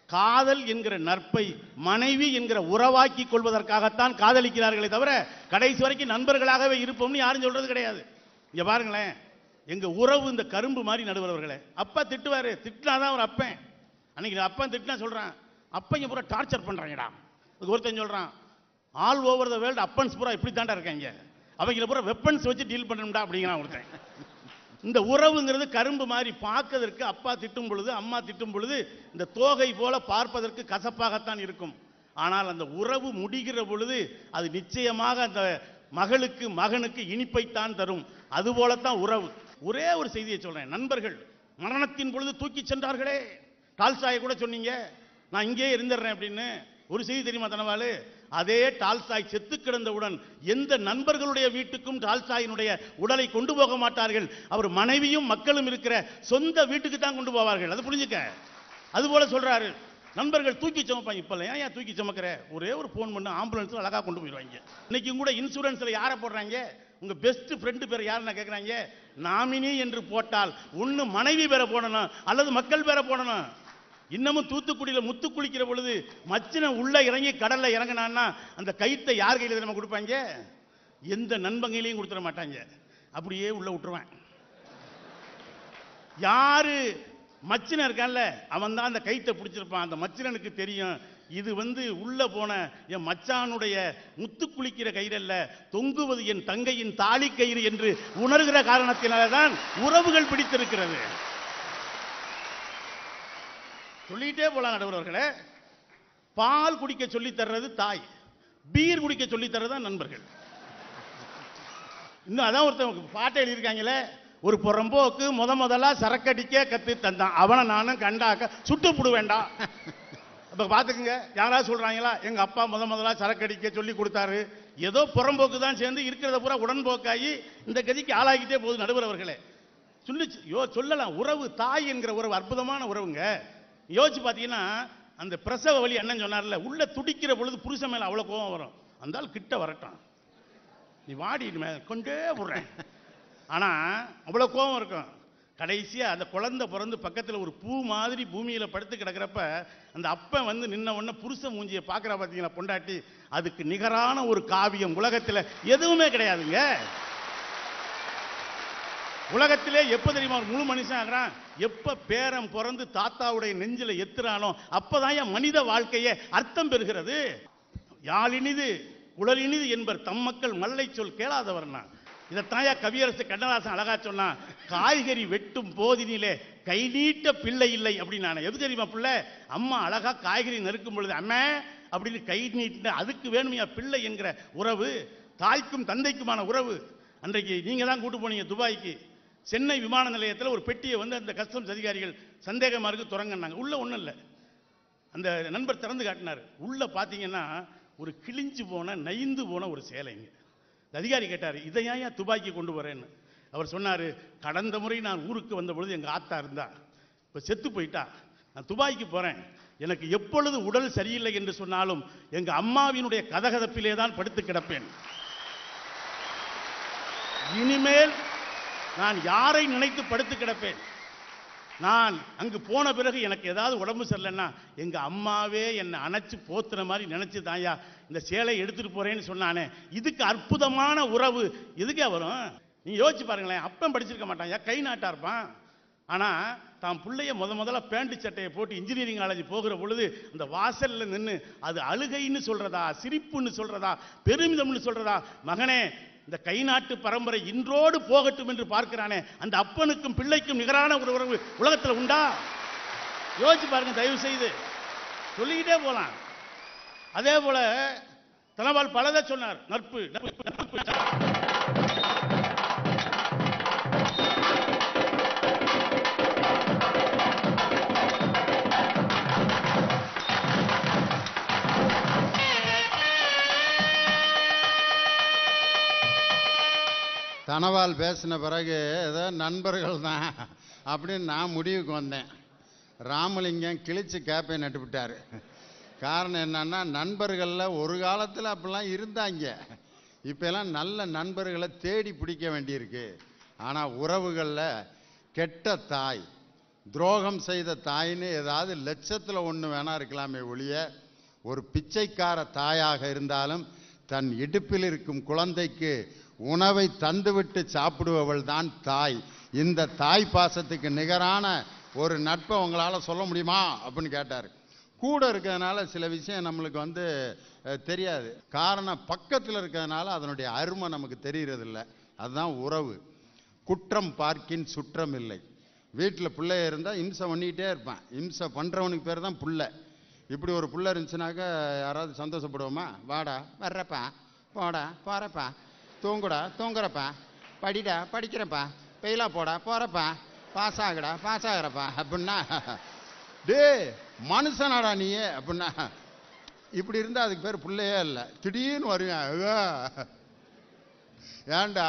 காதல் என்கிற நட்பை மனைவி என்கிற உறவாக்கி கொள்வதற்காகத்தான் காதலிக்கிறார்களே தவிர கடைசி வரைக்கும் நண்பர்களாகவே இருப்போம்னு யாரும் சொல்றது கிடையாது. இங்க பாருங்களேன், எங்க உறவு இந்த கரும்பு மாதிரி நடுவர்களே. அப்பா திட்டுவாரு, திட்டினாதான் ஒரு அப்பன். அன்னைக்கு அப்பா திட்டினா சொல்றான், அப்பங்க பூரா டார்ச்சர் பண்றாங்கடா. ஒருத்தன் சொல்றான், all over the world offence பூரா இப்படி தாண்டா இருக்காங்க, அவங்கள பூரா வெப்பன்ஸ் வச்சு டீல் பண்ணணும்டா அப்படிங்கிறான் ஒருத்தன். இந்த உறவுங்கிறது கரும்பு மாதிரி, பார்க்கறதற்கு அப்பா திட்டும் பொழுது அம்மா திட்டும் பொழுது இந்த தோகை போல பார்ப்பதற்கு கசப்பாகத்தான் இருக்கும். ஆனால் அந்த உறவு முடிகிற பொழுது அது நிச்சயமாக அந்த மகளுக்கு மகனுக்கு இனிப்பைத்தான் தரும். அதுபோலத்தான் உறவு. ஒரே ஒரு செய்தியை சொல்றேன், நண்பர்கள் மரணத்தின் பொழுது தூக்கி சென்றார்களே, டால்ஸ்டாயை கூட சொன்னீங்க, நான் இங்கே இருந்துடுறேன் அப்படின்னு. ஒரு செய்தி தெரியுமா தனவாலு, அதே டால்ஸ்டாய் செத்து கிடந்தவுடன் எந்த நண்பர்களுடைய வீட்டுக்கும் டால்ஸ்டாயினுடைய உடலை கொண்டு போக மாட்டார்கள். அவர் மனைவியும் மக்களும் இருக்கிற சொந்த வீட்டுக்கு தான் கொண்டு போவார்கள். அது புரிஞ்சுக்க. அதுபோல சொல்றாரு, நண்பர்கள் தூக்கி சுமப்பாங்க. இப்ப ஏன் தூக்கி சுமக்கிற, ஒரே ஒரு போன் பண்ண ஆம்புலன்ஸ் அழகா கொண்டு போயிடுவாங்க. இன்னைக்கு கூட இன்சூரன்ஸ்ல யாரை போடுறாங்க, உங்க பெஸ்ட் ஃப்ரெண்டு பேர் யாருன்னு கேட்கறாங்க. நாமினி என்று போட்டால் ஒன்னு மனைவி பேரை போடணும் அல்லது மக்கள் பேரை போடணும். இன்னமும் தூத்துக்குடியில முத்து குளிக்கிற பொழுது மச்சின உள்ள இறங்கி கடல்ல இறங்கினான்னா அந்த கைத்தை யார் கையில நம்ம கொடுப்பாங்க? எந்த நண்பங்கையிலையும் கொடுத்துட மாட்டாங்க, அப்படியே உள்ள விட்டுருவான். யாரு மச்சின இருக்கான்ல அவன் தான் அந்த கைத்தை பிடிச்சிருப்பான். அந்த மச்சினனுக்கு தெரியும், இது உள்ள போன என் மச்சானுடைய முத்து குளிக்கிற கயிறல்ல, தொங்குவது என் தங்கையின் தாலி கயிறு என்று உணர்கிற காரணத்தினால்தான் உறவுகள் பிடித்திருக்கிறது. சொல்லிட்டே போலாம் நடுவர் அவர்களே. பால் குடிக்க சொல்லி தர்றது தாய், பீர் குடிக்க சொல்லி தர்றது நண்பர்கள். இன்னும் அதான் ஒருத்தன் பாட்டை எழுதியிருக்காங்களே, ஒரு புறம்போக்கு முதலா சரக்கடிக்க கத்து தந்தான், அவனை நானும் கண்டாக்க சுட்டு புடு வேண்டாம். அப்ப பாத்துக்குங்க, யாராவது சொல்றாங்களா எங்க அப்பா முதலா சரக்கடிக்க சொல்லி கொடுத்தாரு, ஏதோ புறம்போக்கு தான் சேர்ந்து இருக்கிறத பூரா உடன்போக்காகி இந்த கதிக்கு ஆளாகிட்டே போகுது நடுவர் அவர்களே. சொல்லலாம். உறவு, தாய் என்கிற உறவு அற்புதமான உறவுங்க. யோசிச்சு பாத்தீங்கன்னா, அந்த பிரசவ வலி அண்ணன் சொன்னார்ல, உள்ள துடிக்கிற பொழுது புருஷன் மேல அவ்வளவு கோபம் வரும். அந்த ஆள் கிட்ட வரட்டான், நீ வாடி கொண்டே விடுறேன், ஆனா அவ்வளவு கோபம் இருக்கும். கடைசியா அந்த குழந்தை பிறந்து பக்கத்துல ஒரு பூ மாதிரி பூமியில படுத்து கிடக்கிறப்ப அந்த அப்பன் வந்து நின்ன உடனே புருஷ மூஞ்சியை பாக்குறா பாத்தீங்களா பொண்டாட்டி, அதுக்கு நிகரான ஒரு காவியம் உலகத்துல எதுவுமே கிடையாதுங்க. உலகத்திலே எப்ப தெரியுமா ஒரு முழு மனுஷன் ஆகிறான், எப்ப பேரன் பிறந்து தாத்தாவுடைய நெஞ்சில எத்துறானோ அப்பதான் மனித வாழ்க்கையே அர்த்தம் பெறுகிறது. யாழினிது குழலினிது என்பர் தம் மக்கள் மல்லை சொல் கேளாதவர்னா. இதைத்தாயா கவியரசு கண்ணதாசன் அழகா சொன்னா, காய்கறி வெட்டும் போதினிலே கை நீட்ட பிள்ளை இல்லை அப்படின்னு. எது தெரியுமா பிள்ளை, அம்மா அழகா காய்கறி நறுக்கும் பொழுது அம்மா அப்படின்னு கை நீட்டு, அதுக்கு வேணுமையா பிள்ளை என்கிற உறவு, தாய்க்கும் தந்தைக்குமான உறவு. அன்றைக்கு நீங்க தான் கூட்டு போனீங்க துபாய்க்கு. சென்னை விமான நிலையத்தில் ஒரு பெட்டியை வந்து அந்த கஸ்டம்ஸ் அதிகாரிகள் சந்தேகமா இருக்கு திறங்கன்னாங்க. உள்ள ஒன்றும் இல்லை, அந்த நண்பர் திறந்து காட்டினார். உள்ள பார்த்தீங்கன்னா ஒரு கிழிஞ்சு போன நைந்து போன ஒரு சேலைங்க. அதிகாரி கேட்டார், இதை ஏன் துபாய்க்கு கொண்டு வரேன்னு. அவர் சொன்னார், கடந்த முறை நான் ஊருக்கு வந்த பொழுது எங்கள் ஆத்தா இருந்தா, இப்போ செத்து போயிட்டா, நான் துபாய்க்கு போகிறேன், எனக்கு எப்பொழுது உடல் சரியில்லை என்று சொன்னாலும் எங்கள் அம்மாவினுடைய கதகதப்பிலே தான் படுத்து கிடப்பேன். இனிமேல் நான் யாரை நினைத்து படுத்து கிடப்பேன், நான் அங்கு போன பிறகு எனக்கு ஏதாவது உடம்பு சரியில்லைன்னா எங்க அம்மாவே என்னை அணைச்சு போத்துற மாதிரி நினைச்சு தாயா இந்த சேலை எடுத்துட்டு போறேன்னு சொன்னானே. இதுக்கு அற்புதமான உறவு எதுக்கே வரும்? நீங்க யோசிச்சு பாருங்களேன். அப்பன் படிச்சிருக்க மாட்டான், கை நாட்டா இருப்பான். ஆனா தான் பிள்ளைய முதல்ல பேண்ட் சட்டையை போட்டு இன்ஜினியரிங் காலேஜ் போகிற பொழுது அந்த வாசல்ல நின்று அது அழுகைன்னு சொல்றதா, சிரிப்புன்னு சொல்றதா, பெருமிதம்னு சொல்றதா, மகனே இந்த கை நாட்டு பரம்பரை இன்றோடு போகட்டும் என்று பார்க்கிறானே, அந்த அப்பனுக்கும் பிள்ளைக்கும் நிகரான ஒரு உறவு உலகத்தில் உண்டா? யோசிச்சு பாருங்க தயவு செய்து. சொல்லிக்கிட்டே போலாம். அதே போல தனபால் பலதை சொன்னார். நட்பு தனவால் பேசின பிறகு ஏதோ நண்பர்கள் தான் அப்படின்னு நான் முடிவுக்கு வந்தேன். ராமலிங்கம் கிழிச்சு கேப்பை நட்டுவிட்டார். காரணம் என்னன்னா, நண்பர்களில் ஒரு காலத்தில் அப்படிலாம் இருந்தாங்க, இப்பெல்லாம் நல்ல நண்பர்களை தேடி பிடிக்க வேண்டியிருக்கு. ஆனால் உறவுகளில் கெட்ட தாய், துரோகம் செய்த தாயின்னு ஏதாவது லட்சத்தில் ஒன்று வேணா இருக்கலாமே ஒழிய, ஒரு பிச்சைக்கார தாயாக இருந்தாலும் தன் இடுப்பில் இருக்கும் குழந்தைக்கு உணவை தந்துவிட்டு சாப்பிடுபவள் தான் தாய். இந்த தாய் பாசத்துக்கு நிகரான ஒரு நட்பை உங்களால் சொல்ல முடியுமா அப்படின்னு கேட்டார். கூட இருக்கிறதுனால சில விஷயம் நம்மளுக்கு வந்து தெரியாது. காரணம் பக்கத்தில் இருக்கிறதுனால அதனுடைய அருமை நமக்கு தெரிகிறதில்ல. அதுதான் உறவு. குற்றம் பார்க்கின் சுற்றம் இல்லை. வீட்டில் பிள்ளைய இருந்தால் இம்சை பண்ணிக்கிட்டே இருப்பான். இம்சை பண்ணுறவனுக்கு பேர் தான் புள்ள. இப்படி ஒரு புள்ள இருந்துச்சுனாக்கா யாராவது சந்தோஷப்படுவோமா? வாடா வர்றப்பா, போடா போகிறப்பா, தூங்குடா தூங்குறப்பா, படிடா படிக்கிறப்பா, பெயிலா போடா போகிறப்பா, பாஸ் ஆகுடா பாஸ் ஆகிறப்பா அப்படின்னா, டே மனுஷனாடா நீயே அப்படின்னா. இப்படி இருந்தால் அதுக்கு பேர் பிள்ளையே இல்லை. திடீர்னு வருவேன், ஏன்டா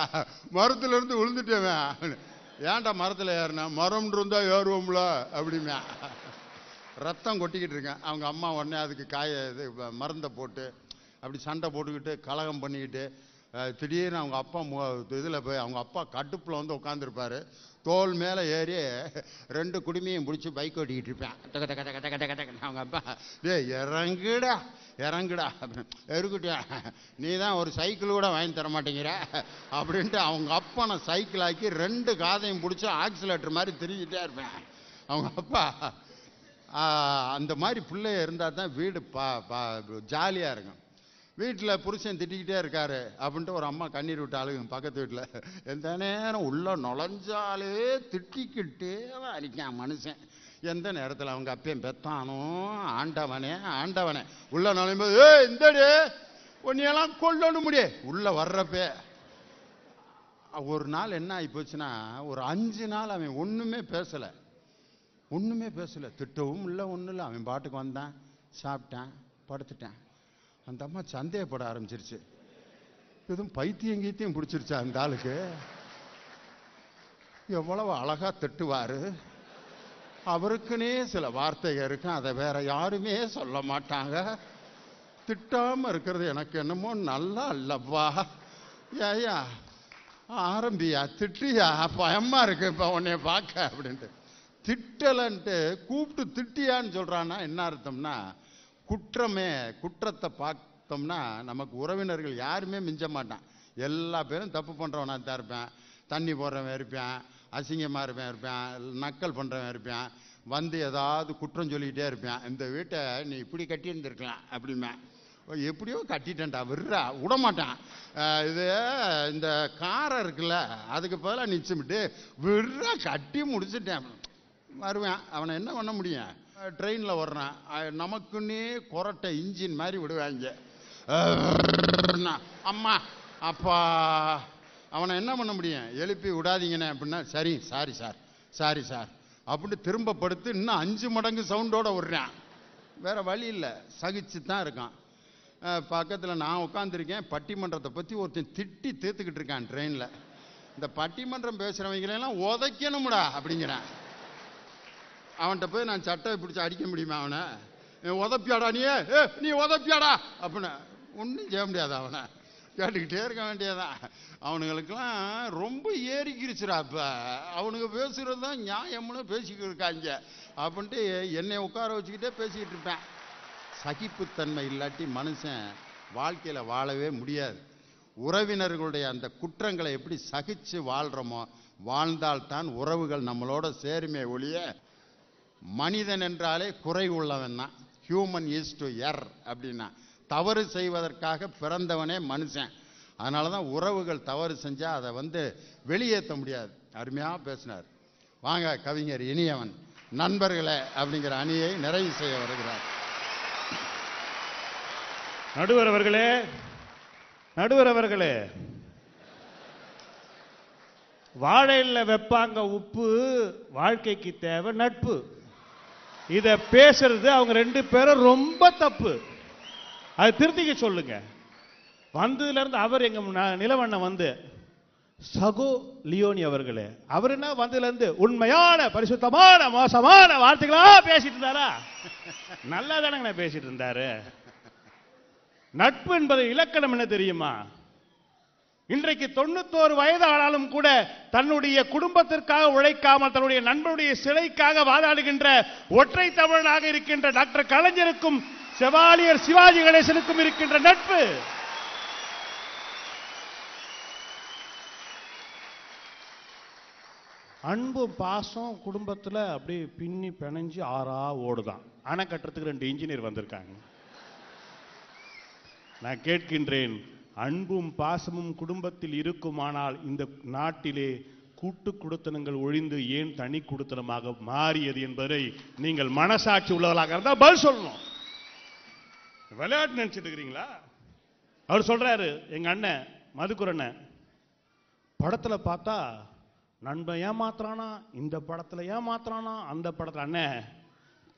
மரத்துல இருந்து விழுந்துட்டேன், ஏன்டா மரத்தில் ஏறினா, மரம் இருந்தா ஏறுவோம்ல அப்படின்னா. ரத்தம் கொட்டிக்கிட்டு இருக்கேன். அவங்க அம்மா உடனே அதுக்கு இது மருந்தை போட்டு அப்படி சண்டை போட்டுக்கிட்டு கலகம் பண்ணிக்கிட்டு, திடீர்னு அவங்க அப்பா இதில் போய் அவங்க அப்பா கடுப்பில் வந்து உட்காந்துருப்பாரு. தோல் மேலே ஏறி 2 குடுமையும் பிடிச்சி பைக் ஓட்டிக்கிட்டு இருப்பேன். அவங்க அப்பா, டே இறங்குடா இறங்குடா இருக்கட்டியா, நீ தான் ஒரு சைக்கிள் கூட வாங்கி தர மாட்டேங்கிற அப்படின்ட்டு அவங்க அப்பா நான் சைக்கிள் ஆக்கி 2 காதையும் பிடிச்சி ஆக்சிலேட்டர் மாதிரி திரிஞ்சிட்டே இருப்பேன். அவங்க அப்பா அந்த மாதிரி பிள்ளைய இருந்தால் தான் வீடு ஜாலியாக இருக்கும். வீட்டில் புருஷன் திட்டிக்கிட்டே இருக்காரு அப்படின்ட்டு ஒரு அம்மா கண்ணீர் விட்டு அழுகும் பக்கத்து வீட்டில். எந்த நேரம் உள்ள நுழைஞ்சாலே திட்டிக்கிட்டே இருக்கான் மனுஷன். எந்த நேரத்தில் அவங்க அப்பையும் பெத்தானோ ஆண்டவனே ஆண்டவனே உள்ள நுழையும்போது இந்தடி உன்னையெல்லாம் கொல்லணும் முடியே உள்ள வர்றப்பே. ஒரு நாள் என்ன ஆகி போச்சுன்னா, ஒரு 5 நாள் அவன் ஒண்ணுமே பேசல, திட்டவும் இல்லை, ஒன்றும் இல்லை. அவன் பாட்டுக்கு வந்தான், சாப்பிட்டான், படுத்துட்டான். அந்த அம்மா சந்தேகப்பட ஆரம்பிச்சிருச்சு, எதுவும் பைத்தியம் கீத்தியம் பிடிச்சிருச்சா அந்த ஆளுக்கு. எவ்வளவு அழகா திட்டுவாரு, அவருக்குன்னே சில வார்த்தைகள் இருக்கும், அதை வேற யாருமே சொல்ல மாட்டாங்க. திட்டாம இருக்கிறது எனக்கு என்னமோ நல்லா இல்லப்பா. ஏயா ஆரம்பியா, திட்டியா, பயமா இருக்கு இப்ப உன்னைய பார்க்க அப்படின்ட்டு. திட்டலன்ட்டு கூப்பிட்டு திட்டியான்னு சொல்றான்னா என்ன அர்த்தம்னா, குற்றத்தை பார்த்தோம்னா நமக்கு உறவினர்கள் யாருமே மிஞ்ச மாட்டான். எல்லா பேரும் தப்பு பண்றவனா தான் இருப்பேன், தண்ணி போடுறவன் இருப்பேன், அசிங்கமா இருப்பேன், நக்கல் பண்றவன் இருப்பேன், வந்து ஏதாவது குற்றம் சொல்லிக்கிட்டே இருப்பேன். இந்த வீட்டை நீ இப்படி கட்டி இருந்திருக்கலாம் அப்படிமே, எப்படியோ கட்டிட்டேன்டா விட்றா விடமாட்டான். இது இந்த காரை இருக்குல்ல அதுக்கு பதிலாக நிச்சயமிட்டு விட்றா கட்டி முடிச்சுட்டேன் வருவேன். அவனை என்ன பண்ண முடியும், ட்ரெயினில் வர்றான், நமக்குன்னே கொரட்டை இன்ஜின் மாதிரி விடுவாங்க. அம்மா அப்பா அவனை என்ன பண்ண முடியும், எழுப்பி விடாதீங்கண்ணே அப்படின்னா சரி சாரி சார் அப்படின்னு திரும்ப படுத்து இன்னும் 5 மடங்கு சவுண்டோட விடுறான். வேற வழி இல்லை, சகிச்சு தான் இருக்கான். பக்கத்தில் நான் உட்காந்துருக்கேன், பட்டிமன்றத்தை பற்றி ஒருத்தன் திட்டி தீர்த்துக்கிட்டு இருக்கான் ட்ரெயினில். இந்த பட்டிமன்றம் பேசுகிறவங்களெல்லாம் உதைக்கணும்டா அப்படிங்கிறான். அவன்கிட்ட போய் நான் சட்டை பிடிச்சி அடிக்க முடியுமா அவனை, உதப்பியாடா நீ உதப்பியாடா அப்படின்னு ஒன்றும் செய்ய முடியாது. அவனை கேட்டுக்கிட்டே இருக்க வேண்டியதான். அவனுங்களுக்கெல்லாம் ரொம்ப ஏறிக்கிருச்சுடா, இப்போ அவனுங்க பேசுகிறது தான் நியாயம்னு பேசிக்கிட்டு இருக்காங்க அப்படின்ட்டு என்னை உட்கார வச்சுக்கிட்டே பேசிக்கிட்டு இருப்பேன். சகிப்புத்தன்மை இல்லாட்டி மனுஷன் வாழ்க்கையில் வாழவே முடியாது. உறவினர்களுடைய அந்த குற்றங்களை எப்படி சகிச்சு வாழ்கிறோமோ வாழ்ந்தால்தான் உறவுகள் நம்மளோட சேருமே ஒழிய, மனிதன் என்றாலே குறை உள்ளவன் தான். ஹியூமன் இஸ் டு எர் அப்படின்னா தவறு செய்வதற்காக பிறந்தவனே மனுஷன். அதனால தான் உறவுகள் தவறு செஞ்சால் அதை வெளியேற்ற முடியாது. அருமையாக பேசினார். வாங்க கவிஞர் இனியவன் நண்பர்களே அப்படிங்கிற அணியை நிறைவு செய்ய வருகிறார். நடுவர் அவர்களே, வாழையில வெப்பாங்க உப்பு, வாழ்க்கைக்கு தேவை நட்பு. இத பேசுறது அவங்க 2 பேரும் ரொம்ப தப்பு. அது திருத்திக்க சொல்லுங்க. வந்ததுல இருந்து அவர் எங்க நிலவண்ண சகோ லியோனி அவர்களே, அவர் என்ன வந்ததுல இருந்து உண்மையான பரிசுத்தமான மோசமான வார்த்தைகளா பேசிட்டு இருந்தாரா? நல்லா தானங்க பேசிட்டு இருந்தாரு. நட்பு என்பது இலக்கணம் என்ன தெரியுமா? இன்றைக்கு 91 வயது ஆனாலும் கூட தன்னுடைய குடும்பத்திற்காக உழைக்காமல் தன்னுடைய நண்பனுடைய சிலைக்காக வாதாடுகின்ற ஒற்றை தமிழனாக இருக்கின்ற டாக்டர் கலைஞருக்கும் செவாலியர் சிவாஜி கணேசனுக்கும் இருக்கின்ற நட்பு. அன்பு பாசம் குடும்பத்தில் அப்படியே பின்னி பிணைஞ்சு ஆறா ஓடுதான். அணை கட்டுறதுக்கு 2 இன்ஜினியர் வந்திருக்காங்க. நான் கேட்கின்றேன், அன்பும் பாசமும் குடும்பத்தில் இருக்குமானால் இந்த நாட்டிலே கூட்டு குடித்தனங்கள் ஒழிந்து ஏன் தனி குடித்தனமாக மாறியது என்பதை நீங்கள் மனசாட்சி உள்ளவர்களாக இருந்தால் பதில் சொல்லணும். விளையாட்டு நினைச்சிட்டு இருக்கிறீங்களா? அவர் சொல்றாரு, எங்க அண்ணன் மதுக்குரண்ணன் படத்துல பார்த்தா நண்பன் ஏமாத்துறானா, இந்த படத்துல ஏமாத்துறானா, அந்த படத்துல. அண்ணன்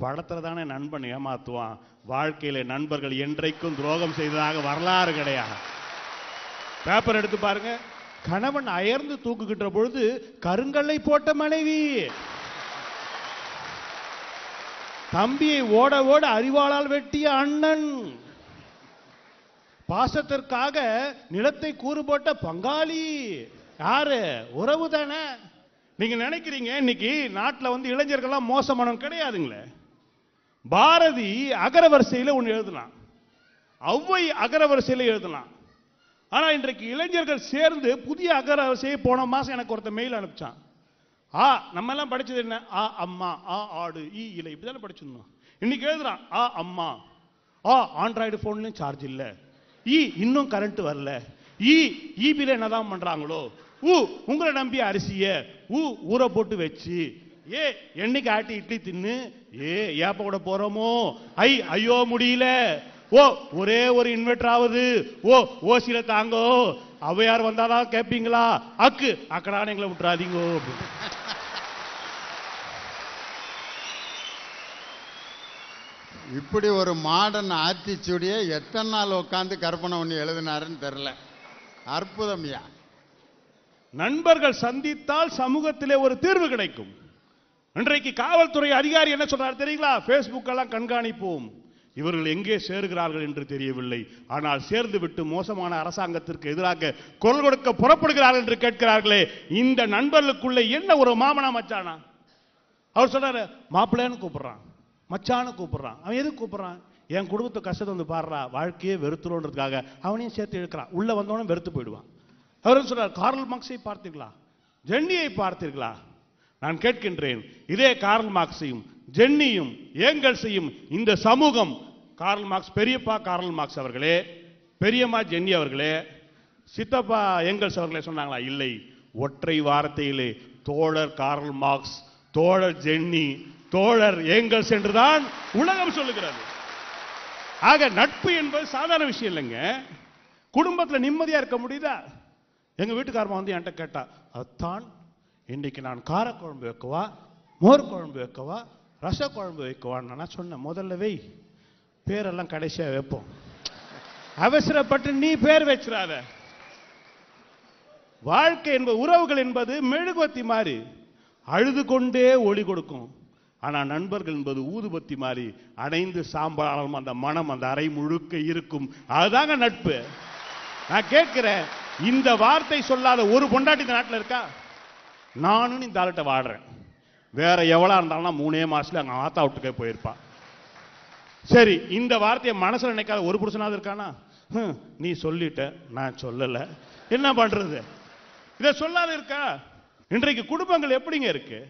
படத்துல தானே நண்பன் ஏமாத்துவான், வாழ்க்கையில நண்பர்கள் என்றைக்கும் துரோகம் செய்ததாக வரலாறு கிடையாது. பேப்பர் எடுத்து பாருங்க, கணவன் அயர்ந்து தூக்குகின்ற பொழுது கருங்கல்லை போட்ட மனைவி, தம்பியை ஓட ஓட அறிவாளால் வெட்டிய அண்ணன், பாசத்திற்காக நிலத்தை கூறு போட்ட பங்காளி. யாரு? உறவு தானே. நீங்க நினைக்கிறீங்க இன்னைக்கு நாட்டில் இளைஞர்கள்லாம் மோசமானவன் கிடையாதுங்களே. பாரதி அகரவரிசையில் ஒன்று எழுதலாம், ஔவை அகரவரிசையில் எழுதலாம். ஆனா இன்றைக்கு இளைஞர்கள் சேர்ந்து புதிய அகரவரிசையை போன மாசம் எனக்கு ஒருத்த மெயில் அனுப்பிச்சான். நம்ம எல்லாம் படிச்சது என்ன? ஆ அம்மா, ஆ ஆடு, ஈ இலை, இப்படிதானே படிச்சிருந்தோம். இன்னைக்கு எழுதுறான் ஆ அம்மா, ஆண்ட்ராய்டு போன்லயும் சார்ஜ் இல்ல, இன்னும் கரண்ட் வரல, ஈபில என்னதான் பண்றாங்களோ, உங்களை நம்பி அரிசிய ஊற போட்டு வச்சு ஏ என்னைக்கு ஆட்டி இட்லி தின்னு ஏப்ப கூட போறோமோ ஐயோ முடியல ஓ ஒரே ஒரு இன்வெர்டர் ஆகுது ஓசில தாங்கோ அவையார் வந்தாதான் கேட்பீங்களா அக்கடான எங்களை விட்டுறாதீங்கோ. இப்படி ஒரு மாடர்ன் ஆத்திச்சூடியை எத்தனை நாள் உட்காந்து கற்பனை பண்ணி எழுதினாருன்னு தெரியல. அற்புதம்யா. நண்பர்கள் சந்தித்தால் சமூகத்திலே ஒரு தீர்வு கிடைக்கும். இன்றைக்கு காவல்துறை அதிகாரி என்ன சொல்றாரு தெரியுங்களா? பேஸ்புக் எல்லாம் கண்காணிப்போம், இவர்கள் எங்கே சேருகிறார்கள் என்று தெரியவில்லை, ஆனால் சேர்ந்து விட்டு மோசமான அரசாங்கத்திற்கு எதிராக குரல் கொடுக்க புறப்படுகிறார்கள் என்று கேட்கிறார்களே, இந்த நண்பர்களுக்குள்ள என்ன ஒரு மாமனா மச்சானா? அவர் சொல்றாரு, மாப்பிள்ளைன்னு கூப்பிடுறான், மச்சான்னு கூப்பிடுறான். அவன் எதுக்கு கூப்பிடுறான்? என் குடும்பத்தை கஷ்டத்தை வந்து பாடுறா, வாழ்க்கையே வெறுத்துறோன்றதுக்காக அவனையும் சேர்த்து இழுக்கிறான். உள்ள வந்தவனும் வெறுத்து போயிடுவான். அவர் சொல்றார், கார்ல் மார்க்ஸை பார்த்தீர்களா, ஜென்னியை பார்த்தீர்களா? நான் கேட்கின்றேன், இதே கார்ல் மார்க்ஸையும் ஜென்னியும் ஏங்கல்ஸையும் இந்த சமூகம், கார்ல் மார்க்ஸ் பெரியப்பா கார்ல் மார்க்ஸ் அவர்களே, பெரியம்மா ஜென்னி அவர்களே, சித்தப்பா ஏங்கல்ஸ் அவர்களே சொன்னாங்களா? இல்லை. ஒற்றை வார்த்தையிலே தோழர் கார்ல் மார்க்ஸ், தோழர் ஜென்னி, தோழர் ஏங்கல்ஸ் என்றுதான் உலகம் சொல்லுகிறது. ஆக நட்பு என்பது சாதாரண விஷயம் இல்லைங்க. குடும்பத்தில் நிம்மதியா இருக்க முடியுதா? எங்க வீட்டுக்காரமா வந்து என்கிட்ட கேட்டா, அத்தான் இன்னைக்கு நான் காரக்குழம்பு வைக்கவா, மோர் குழம்பு வைக்கவா, ரச குழம்பு வைக்கவான்னு நான் சொன்னேன், முதல்ல வை, பேரெல்லாம் கடைசியா வைப்போம். அவசரப்பட்டு நீ பேர் வச்சிடாத. வாழ்க்கை என்பது, உறவுகள் என்பது மெழுகுவத்தி மாதிரி அழுது கொண்டே ஒளி கொடுக்கும். ஆனா நண்பர்கள் என்பது ஊதுபத்தி மாதிரி அணைந்து சாம்பலாலும் அந்த மனம் அந்த அறை முழுக்க இருக்கும். அதுதாங்க நட்பு. நான் கேட்கிறேன், இந்த வார்த்தை சொல்லாத ஒரு பொண்டாட்டி இந்த நாட்டில் இருக்கா? நானும் இந்த ஆள்கிட்ட வாடுறேன். வேற எவ்வளோ இருந்தாலும் 3 மாசத்துல அங்கே ஆத்தா விட்டுக்கே போயிருப்பான். சரி, இந்த வார்த்தையை மனசுல நினைக்காத ஒரு புருஷனாவது இருக்கானா? நீ சொல்லிட்ட, நான் சொல்லல, என்ன பண்றது? இதை சொல்லாத இருக்கா? இன்றைக்கு குடும்பங்கள் எப்படிங்க இருக்கு?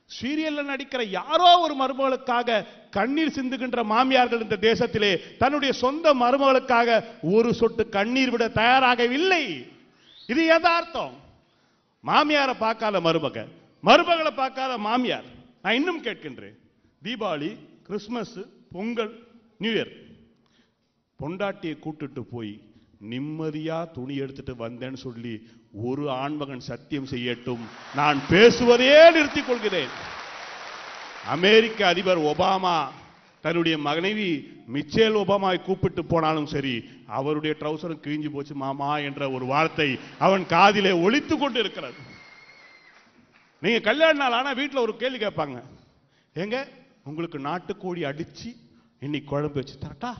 சீரியல்ல நடிக்கிற யாரோ ஒரு மருமகளுக்காக கண்ணீர் சிந்துகின்ற மாமியார்கள் இந்த தேசத்திலே தன்னுடைய சொந்த மருமகளுக்காக ஒரு சொட்டு கண்ணீர் விட தயாராகவில்லை. இது யதார்த்தம். மாமியாரை பார்க்காத மருமக, மருமகளை பார்க்காத மாமியார். நான் இன்னும் கேட்கின்றேன், Deepavali, Christmas, Pongal, new year, பொண்டாட்டியை கூட்டுட்டு போய் நிம்மதியா துணி எடுத்துட்டு வந்தேன்னு சொல்லி ஒரு ஆண்மகன் சத்தியம் செய்யட்டும், நான் பேசுவதே நிறுத்திக் கொள்கிறேன். அமெரிக்க அதிபர் ஒபாமா தன்னுடைய மனைவி மிச்சேல் ஒபாமாவை கூப்பிட்டு போனாலும் சரி, அவருடைய ட்ரௌசரும் கிழிஞ்சு போச்சு மாமா என்ற ஒரு வார்த்தை அவன் காதிலே ஒலித்து கொண்டு இருக்கிறது. நீங்க கல்யாண நாள் ஆனா வீட்டில் ஒரு கேள்வி கேட்பாங்க, எங்க உங்களுக்கு நாட்டுக்கோழி அடிச்சு இன்னைக்கு குழம்பு வச்சு தரட்டா?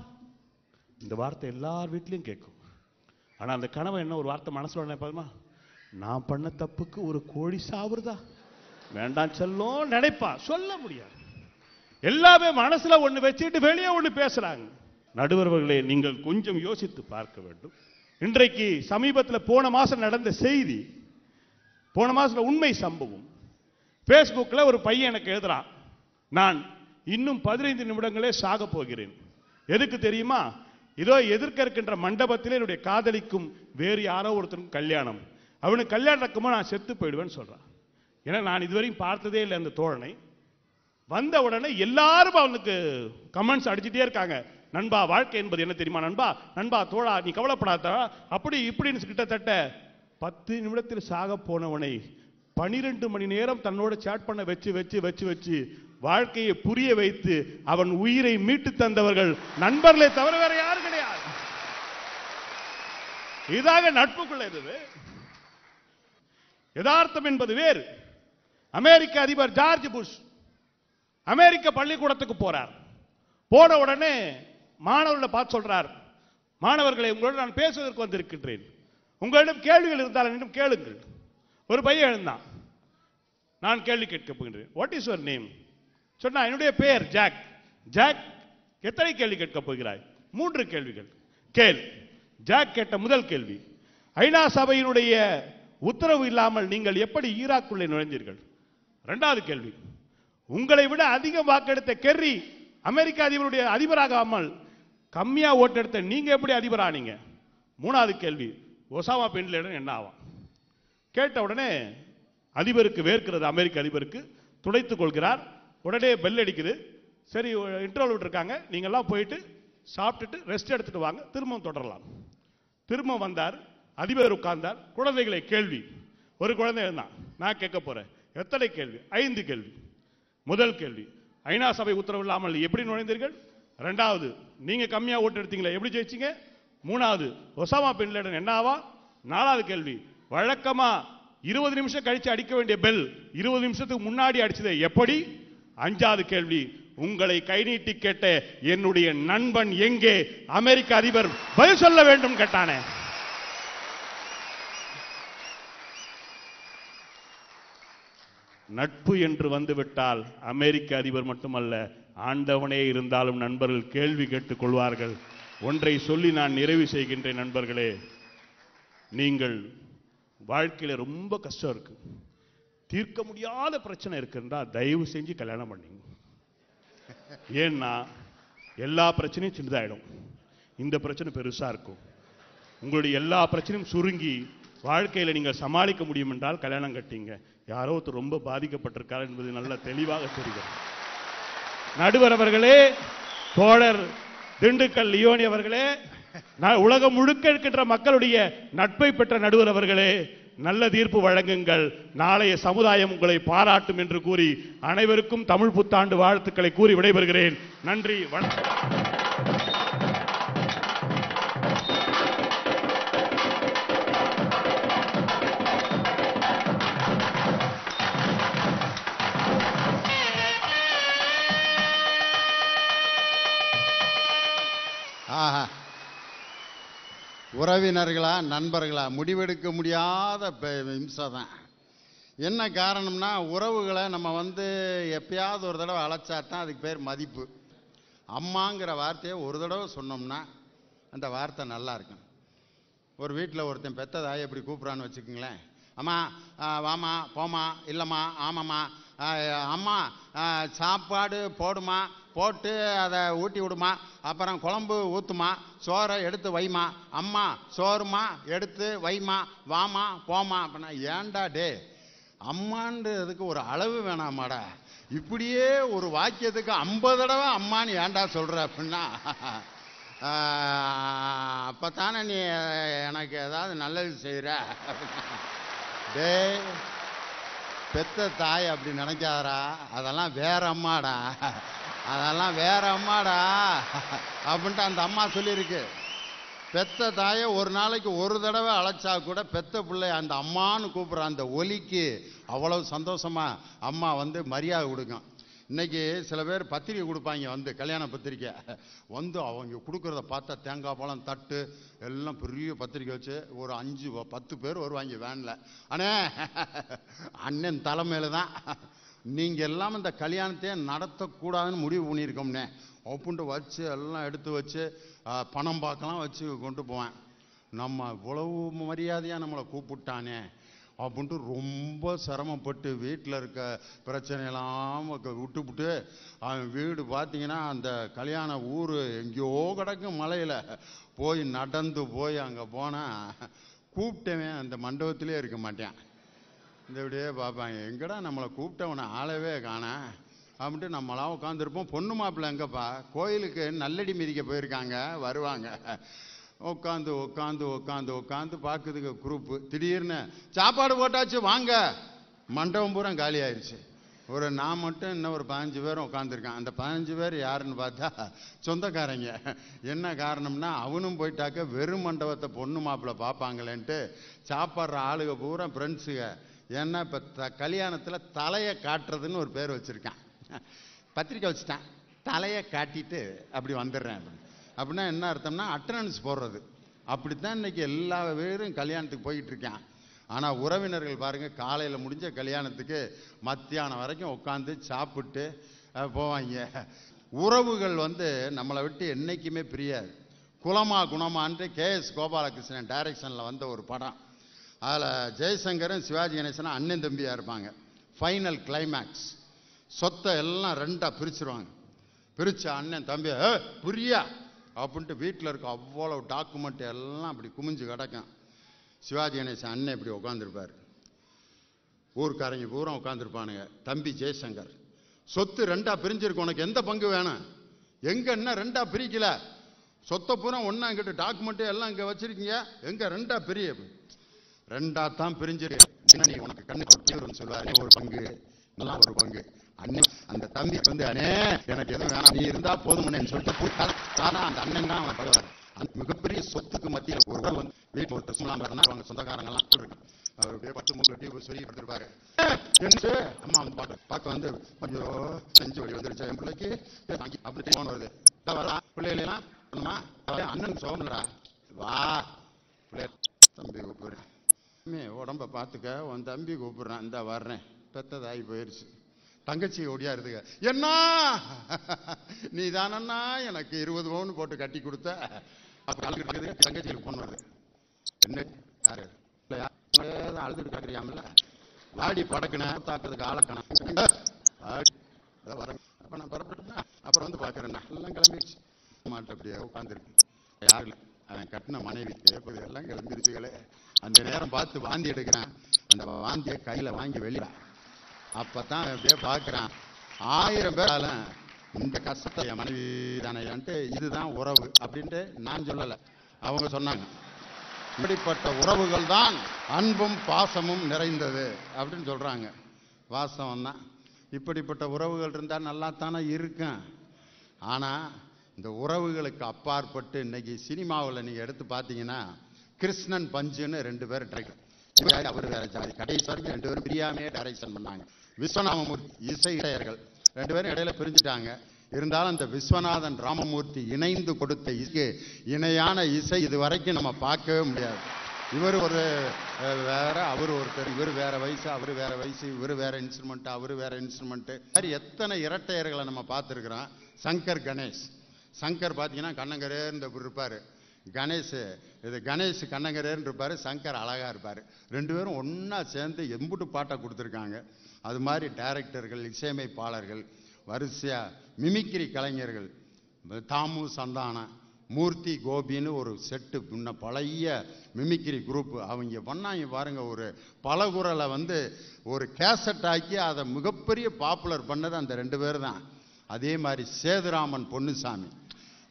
இந்த வார்த்தை எல்லார் வீட்லையும் கேட்கும். ஆனா அந்த கணவன் என்ன ஒரு வார்த்தை மனசுல நினைப்பாருமா, நான் பண்ண தப்புக்கு ஒரு கோழி சாவுறதா? வேண்டாம் செல்லும் நினைப்பா, சொல்ல முடியாது. எல்லாமே மனசுல ஒண்ணு வச்சுட்டு வெளியே ஒண்ணு பேசுறாங்க. நடுவர்களே, நீங்கள் கொஞ்சம் யோசித்து பார்க்க வேண்டும். இன்றைக்கு சமீபத்தில் போன மாசம் நடந்த செய்தி, போன மாசத்துல உண்மை சம்பவம். பேஸ்புக்ல ஒரு பையன் எனக்கு எழுதுறான், நான் இன்னும் 15 நிமிடங்களே சாக போகிறேன். எதுக்கு தெரியுமா? இதோ எதிர்க்க இருக்கின்ற மண்டபத்தில் என்னுடைய காதலிக்கும் வேறு யாரோ ஒருத்தருக்கும் கல்யாணம், அவனுக்கு கல்யாணம் நடக்குமோ நான் செத்து போயிடுவேன்னு சொல்றான். ஏன்னா நான் இதுவரையும் பார்த்ததே இல்லை அந்த தோழனை. வந்த உடனே எல்லாரும் அவனுக்கு கமெண்ட்ஸ் அடிச்சுட்டே இருக்காங்க. நண்பா, வாழ்க்கை என்பது என்ன தெரியுமா? நண்பா, நண்பா, தோழா, நீ கவலைப்படாத, அப்படி இப்படின்னு கிட்டத்தட்ட 10 நிமிடத்தில் சாக போனவனை 12 மணி நேரம் தன்னோட சேட் பண்ண வச்சு வச்சு வச்சு வச்சு வாழ்க்கையை புரிய வைத்து அவன் உயிரை மீட்டு தந்தவர்கள் நண்பர்களே தவிர வேற யாரும் கிடையாது. இதாக நட்புக்குள்ள இருந்தது. யதார்த்தம் என்பது வேறு. அமெரிக்க அதிபர் ஜார்ஜ் புஷ் அமெரிக்க பள்ளிக்கூடத்துக்கு போறார். போன உடனே மாணவர்களை பார்த்து சொல்றார், மாணவர்களை, உங்களோட நான் பேசுவதற்கு வந்திருக்கின்றேன், உங்களிடம் கேள்விகள் இருந்தால் என்னிடம் கேளுங்கள். ஒரு பையன் எழுந்தான், நான் கேள்வி கேட்க போகின்றேன். What is your name? சொன்னா, என்னுடைய பெயர் ஜாக். ஜாக், எத்தனை கேள்வி கேட்க போகிறாய்? 3 கேள்விகள். கேள். ஜாக் கேட்ட முதல் கேள்வி, ஐநா சபையினுடைய உத்தரவு இல்லாமல் நீங்கள் எப்படி ஈராக்குள்ளே நுழைந்தீர்கள்? 2வது கேள்வி, உங்களை விட அதிக வாக்கெடுத்த கெர்ரி அமெரிக்க அதிபருடைய அதிபராகாமல் கம்மியா ஓட்டெடுத்த நீங்க எப்படி அதிபரானீங்க? 3வது கேள்வி, ஒசாமா பின் லேடன் என்ன ஆவான்? கேட்ட உடனே அதிபருக்கு வேர்க்கிறது, அமெரிக்க அதிபருக்கு. துடைத்துக் கொள்கிறார். உடனே பெல் அடிக்குது. சரி, இன்டர்வல் விட்டுருக்காங்க, நீங்கள்லாம் போயிட்டு சாப்பிட்டுட்டு ரெஸ்ட் எடுத்துட்டு வாங்க, திரும்ப தொடரலாம். திரும்ப வந்தார், அதிபர் உட்கார்ந்தார். குழந்தைகளை கேள்வி. ஒரு குழந்தை இருந்தான், நான் கேட்க போறேன். எத்தனை கேள்வி? 5 கேள்வி. முதல் கேள்வி, ஐநா சபை உத்தரவு இல்லாமல் எப்படி நுழைந்தீர்கள்? இரண்டாவது, நீங்க கம்மியா ஓட்டு எடுத்தீங்களா, எப்படி ஜெயிச்சீங்க? மூணாவது, ஒசாமா பின் லேடன் என்னவா? நாலாவது கேள்வி, வழக்கமா 20 நிமிஷம் கழிச்சு அடிக்க வேண்டிய பெல் 20 நிமிஷத்துக்கு முன்னாடி அடிச்சது எப்படி? அஞ்சாவது கேள்வி, உங்களை கை நீட்டி கேட்ட என்னுடைய நண்பன் எங்கே? அமெரிக்க அதிபர் பதில் சொல்ல வேண்டும் கேட்டானே. நட்பு என்று வந்துவிட்டால் அமெரிக்க அதிபர் மட்டுமல்ல, ஆண்டவனே இருந்தாலும் நண்பர்கள் கேள்வி கேட்டுக் கொள்வார்கள். ஒன்றை சொல்லி நான் நிறைவு செய்கின்றேன் நண்பர்களே, நீங்கள் வாழ்க்கையில ரொம்ப கஷ்டம் இருக்கு, தீர்க்க முடியாத பிரச்சனை இருக்குன்றா தயவு செஞ்சு கல்யாணம் பண்ணீங்க. ஏன்னா எல்லா பிரச்சனையும் சின்னதாயிடும், இந்த பிரச்சனை பெருசா இருக்கும். உங்களுடைய எல்லா பிரச்சனையும் சுருங்கி வாழ்க்கையில நீங்கள் சமாளிக்க முடியும் என்றால் கல்யாணம் கட்டிங்க. யாரோ ஒருத்தர் ரொம்ப பாதிக்கப்பட்டிருக்கார் என்பது நல்ல தெளிவாக தெரிகிறது. நடுவர் அவர்களே, தோழர் திண்டுக்கல் லியோனி அவர்களே, உலகம் முழுக்க இருக்கின்ற மக்களுடைய நட்பை பெற்ற நடுவர் அவர்களே, நல்ல தீர்ப்பு வழங்குங்கள். நாளைய சமுதாயம் உங்களை பாராட்டும் என்று கூறி அனைவருக்கும் தமிழ் புத்தாண்டு வாழ்த்துக்களை கூறி விடைபெறுகிறேன். நன்றி, வணக்கம். உறவினர்களா நண்பர்களா முடிவெடுக்க முடியாத இம்சை தான். என்ன காரணம்னா, உறவுகளை நம்ம எப்பயாவது ஒரு தடவை அழைச்சாதான் அதுக்கு பேர் மதிப்பு. அம்மாங்கிற வார்த்தையை ஒரு தடவை சொன்னோம்னா அந்த வார்த்தை நல்லா இருக்கும். ஒரு வீட்டில் ஒருத்தன் பெத்த தாயை எப்படி கூப்பிட்றான்னு வச்சுக்கோங்களேன். அம்மா வாமா, போமா, இல்லைம்மா, ஆமாம்மா, அம்மா சாப்பாடு போடுமா, போட்டு அதை ஊட்டி விடுமா, அப்புறம் குழம்பு ஊற்றுமா, சோறை எடுத்து வைமா, அம்மா சோறுமா எடுத்து வைமா, வாமா போமா. அப்படின்னா ஏண்டா டே, அம்மான்றதுக்கு ஒரு அளவு வேணாமாடா, இப்படியே ஒரு வாக்கியத்துக்கு 50 தடவை அம்மான்னு ஏண்டா சொல்கிற அப்படின்னா, அப்போ தானே நீ எனக்கு ஏதாவது நல்லது செய்கிற. டே, பெத்த தாய் அப்படி நினைக்காதரா, அதெல்லாம் வேற அம்மாடா, அதெல்லாம் வேற அம்மாடா அப்படின்ட்டு அந்த அம்மா சொல்லியிருக்கு. பெத்த தாயை ஒரு நாளைக்கு ஒரு தடவை அழைச்சா கூட பெத்த பிள்ளை அந்த அம்மான்னு கூப்பிட்ற அந்த ஒலிக்கு அவ்வளவு சந்தோஷமா அம்மா மரியாதை கொடுக்கும். இன்னைக்கு சில பேர் பத்திரிக்கை கொடுப்பாங்க, கல்யாண பத்திரிக்கை அவங்க கொடுக்குறத பார்த்தா தேங்காய் பழம் தட்டு எல்லாம் பெரிய பத்திரிக்கை வச்சு ஒரு 5-10 பேர் வருவாங்க வேனில். அண்ணே, அண்ணன் தலைமையில தான் நீங்கள் எல்லாம் இந்த கல்யாணத்தையே நடத்தக்கூடாதுன்னு முடிவு பண்ணியிருக்கோம்னே அப்படின்ட்டு வச்சு எல்லாம் எடுத்து வச்சு பணம் பார்க்கலாம் வச்சு கொண்டு போவேன். நம்ம இவ்வளவு மரியாதையாக நம்மளை கூப்பிட்டானே அப்படின்ட்டு ரொம்ப சிரமப்பட்டு வீட்டில் இருக்க பிரச்சனையெல்லாம் விட்டுவிட்டு அவன் வீடு பார்த்தீங்கன்னா அந்த கல்யாண ஊர் எங்கேயோ கிடக்கும் மலையில் போய் நடந்து போய் அங்கே போனால் கூப்பிட்டவன் அந்த மண்டபத்திலே இருக்க மாட்டேன். இந்த இப்படியே பார்ப்பாங்க, எங்கடா நம்மளை கூப்பிட்டவனை ஆளவே காணா அப்படின்ட்டு நம்மளாம் உட்காந்துருப்போம். பொண்ணு மாப்பிள்ளை எங்கப்பா, கோயிலுக்கு நல்லடி மிதிக்க போயிருக்காங்க, வருவாங்க. உட்காந்து உட்காந்து உட்காந்து உட்காந்து பார்க்குதுக்கு குரூப்பு. திடீர்னு சாப்பாடு போட்டாச்சு வாங்க, மண்டபம் பூரா காலி ஆயிடுச்சு. நான் மட்டும் இன்னும் ஒரு 15 பேரும் உட்காந்துருக்கான். அந்த 15 பேர் யாருன்னு பார்த்தா சொந்தக்காரங்க. என்ன காரணம்னா, அவனும் போயிட்டாக்க வெறும் மண்டபத்தை பொண்ணு மாப்பிள்ளை பார்ப்பாங்களேன்ட்டு சாப்பாடுற ஆளுக பூரா ஃப்ரெண்ட்ஸுங்க. ஏன்னா இப்போ கல்யாணத்தில் தலையை காட்டுறதுன்னு ஒரு பேர் வச்சுருக்கான். பத்திரிக்கை வச்சுட்டான், தலையை காட்டிட்டு அப்படி வந்துடுறேன் அப்படின்னா என்ன அர்த்தம்னா அட்டண்டன்ஸ் போடுறது. அப்படித்தான் இன்னைக்கு எல்லா பேரும் கல்யாணத்துக்கு போயிட்டு இருக்கான். ஆனால் உறவினர்கள் பாருங்கள், காலையில் முடிஞ்ச கல்யாணத்துக்கு மத்தியானம் வரைக்கும் உட்காந்து சாப்பிட்டு போவாங்க. உறவுகள் நம்மளை விட்டு என்றைக்குமே பிரியாது. குலமா குணமான்ட்டு KS கோபாலகிருஷ்ணன் டைரக்ஷனில் வந்த ஒரு படம். அதில் ஜெய்சங்கரும் சிவாஜி கணேசனும் அண்ணன் தம்பியாக இருப்பாங்க. ஃபைனல் கிளைமேக்ஸ், சொத்தை எல்லாம் 2ஆக பிரிச்சுருவாங்க. பிரித்த அண்ணன் தம்பி புரியா அப்படின்ட்டு வீட்டில் இருக்க அவ்வளோ டாக்குமெண்ட் எல்லாம் அப்படி குமிஞ்சு கிடக்கும். சிவாஜி கணேசன் அண்ணன் இப்படி உட்காந்துருப்பார். ஊர்க்காரங்க பூரா உட்காந்துருப்பானுங்க. தம்பி ஜெய்சங்கர், சொத்து 2ஆ பிரிஞ்சிருக்கு, உனக்கு எந்த பங்கு வேணும்? எங்க என்ன 2ஆ பிரிக்கல, சொத்தை பூரா ஒன்னா கிட்ட டாக்குமெண்ட் எல்லாம் இங்க வச்சிருக்கீங்க, எங்க 2ஆ பிரிய? 2ஆ தான் பிரிஞ்சிருக்கு. நீ உனக்கு கண்ணு சொல்லுவாரு, ஒரு பங்கு எல்லாம் ஒரு பங்கு. அண்ணன் அந்த தம்பி வந்து, அண்ணே எனக்கு எதுவும் வேணாம், நீ இருந்தா போதும்னு சொல்லிட்டு ஆனா அந்த அண்ணன் தான் அவன் பகவான். அந்த மிகப்பெரிய சொத்துக்கு மத்தியில் ஒரு வந்து வீட்டு ஒரு அவங்க சொந்தக்காரங்க எல்லாம் அவர் அப்படியே 10 மூக்கு சொல்லி கொடுத்துருப்பாரு. அம்மா வந்து பார்க்க வந்து கொஞ்சம் செஞ்சு வழி வந்துருச்சா என் பிள்ளைக்கு அப்படி போன வருது. பிள்ளைகளெல்லாம் அண்ணன் சோமனடா வா பிள்ளை தம்பி கூப்பிடுறேன், உடம்ப பார்த்துக்க, உன் தம்பி கூப்பிடுறான், இந்த வர்றேன். பெத்ததாகி போயிருச்சு. தங்கச்சி ஓடியா இருக்குங்க, என்ன நீ தானண்ணா எனக்கு 20 பவுன் போட்டு கட்டி கொடுத்த. அப்படி தங்கச்சிக்கு பொண்ணு வருது. என்ன யாரு அழுதுட்டு காக்குறியாமல, வாடி படக்குன தாக்குறதுக்கு ஆளக்கணும். அப்ப நான் பரப்பிட்டேன்னா அப்புறம் வந்து பாக்குறேன்னா எல்லாம் கிளம்பிடுச்சு. மாட்ட அப்படியே உட்காந்துருக்கு. யாரு அவன் கட்டின மனைவி கேட்பது எல்லாம் கிளம்பிருச்சுகளே. அந்த நேரம் பார்த்து வாந்தி எடுக்கிறேன். அந்த வாந்தியை கையில வாங்கி வெளியிட அப்பதான் அப்படியே பார்க்கிறான். 1000 பேர் இந்த கஷ்டத்தை என் மனைவி தானேன்ட்டு இதுதான் உறவு அப்படின்ட்டு நான் சொல்லலை, அவங்க சொன்னாங்க. இப்படிப்பட்ட உறவுகள் தான் அன்பும் பாசமும் நிறைந்தது அப்படின்னு சொல்றாங்க. வாசம் தான். இப்படிப்பட்ட உறவுகள் இருந்தால் நல்லா தானே இருக்கும். ஆனா இந்த உறவுகளுக்கு அப்பாற்பட்டு இன்னைக்கு சினிமாவில் நீங்க எடுத்து பார்த்தீங்கன்னா கிருஷ்ணன் பஞ்சுன்னு 2 பேர் டைரக்டர், அவர் வேற ஜாதி, கடைசி வரைக்கும் 2 பேரும் பிரியாமையே டைரக்ஷன் பண்ணாங்க. விஸ்வநாமமூர்த்தி இசை இடையர்கள் 2 பேரும் இடையில பிரிஞ்சுட்டாங்க. இருந்தாலும் அந்த விஸ்வநாதன் ராமமூர்த்தி இணைந்து கொடுத்த இசைக்கு இணையான இசை இது வரைக்கும் நம்ம பார்க்கவே முடியாது. இவர் ஒரு வேற, அவர் ஒருத்தர், இவர் வேற வயசு, அவர் வேற வயசு, இவர் வேற இன்ஸ்ட்ருமெண்ட், அவர் வேற இன்ஸ்ட்ருமெண்ட். மாதிரி எத்தனை இரட்டையர்களை நம்ம பார்த்துருக்கிறோம். சங்கர் கணேஷ், சங்கர் பார்த்தீங்கன்னா கண்ணங்கரேன்னு இருப்பாரு, கணேஷ் கண்ணங்கரேன்னு இருப்பாரு, சங்கர் அழகா இருப்பாரு. 2 பேரும் ஒன்னா சேர்ந்து எம்புட்டு பாட்டை கொடுத்துருக்காங்க. அது மாதிரி டைரக்டர்கள், இசையமைப்பாளர்கள், வரிசையா மிமிக்ரி கலைஞர்கள், தாமு சந்தான, மூர்த்தி கோபின்னு ஒரு செட்டு, முன்ன பழைய மிமிக்ரி குரூப், அவங்க பண்ணாங்க பாருங்க. ஒரு பலகுரலை வந்து ஒரு கேசட் ஆக்கி அதை மிகப்பெரிய பாப்புலர் பண்ணது அந்த 2 பேர் தான். அதே மாதிரி சேதுராமன் பொன்னுசாமி,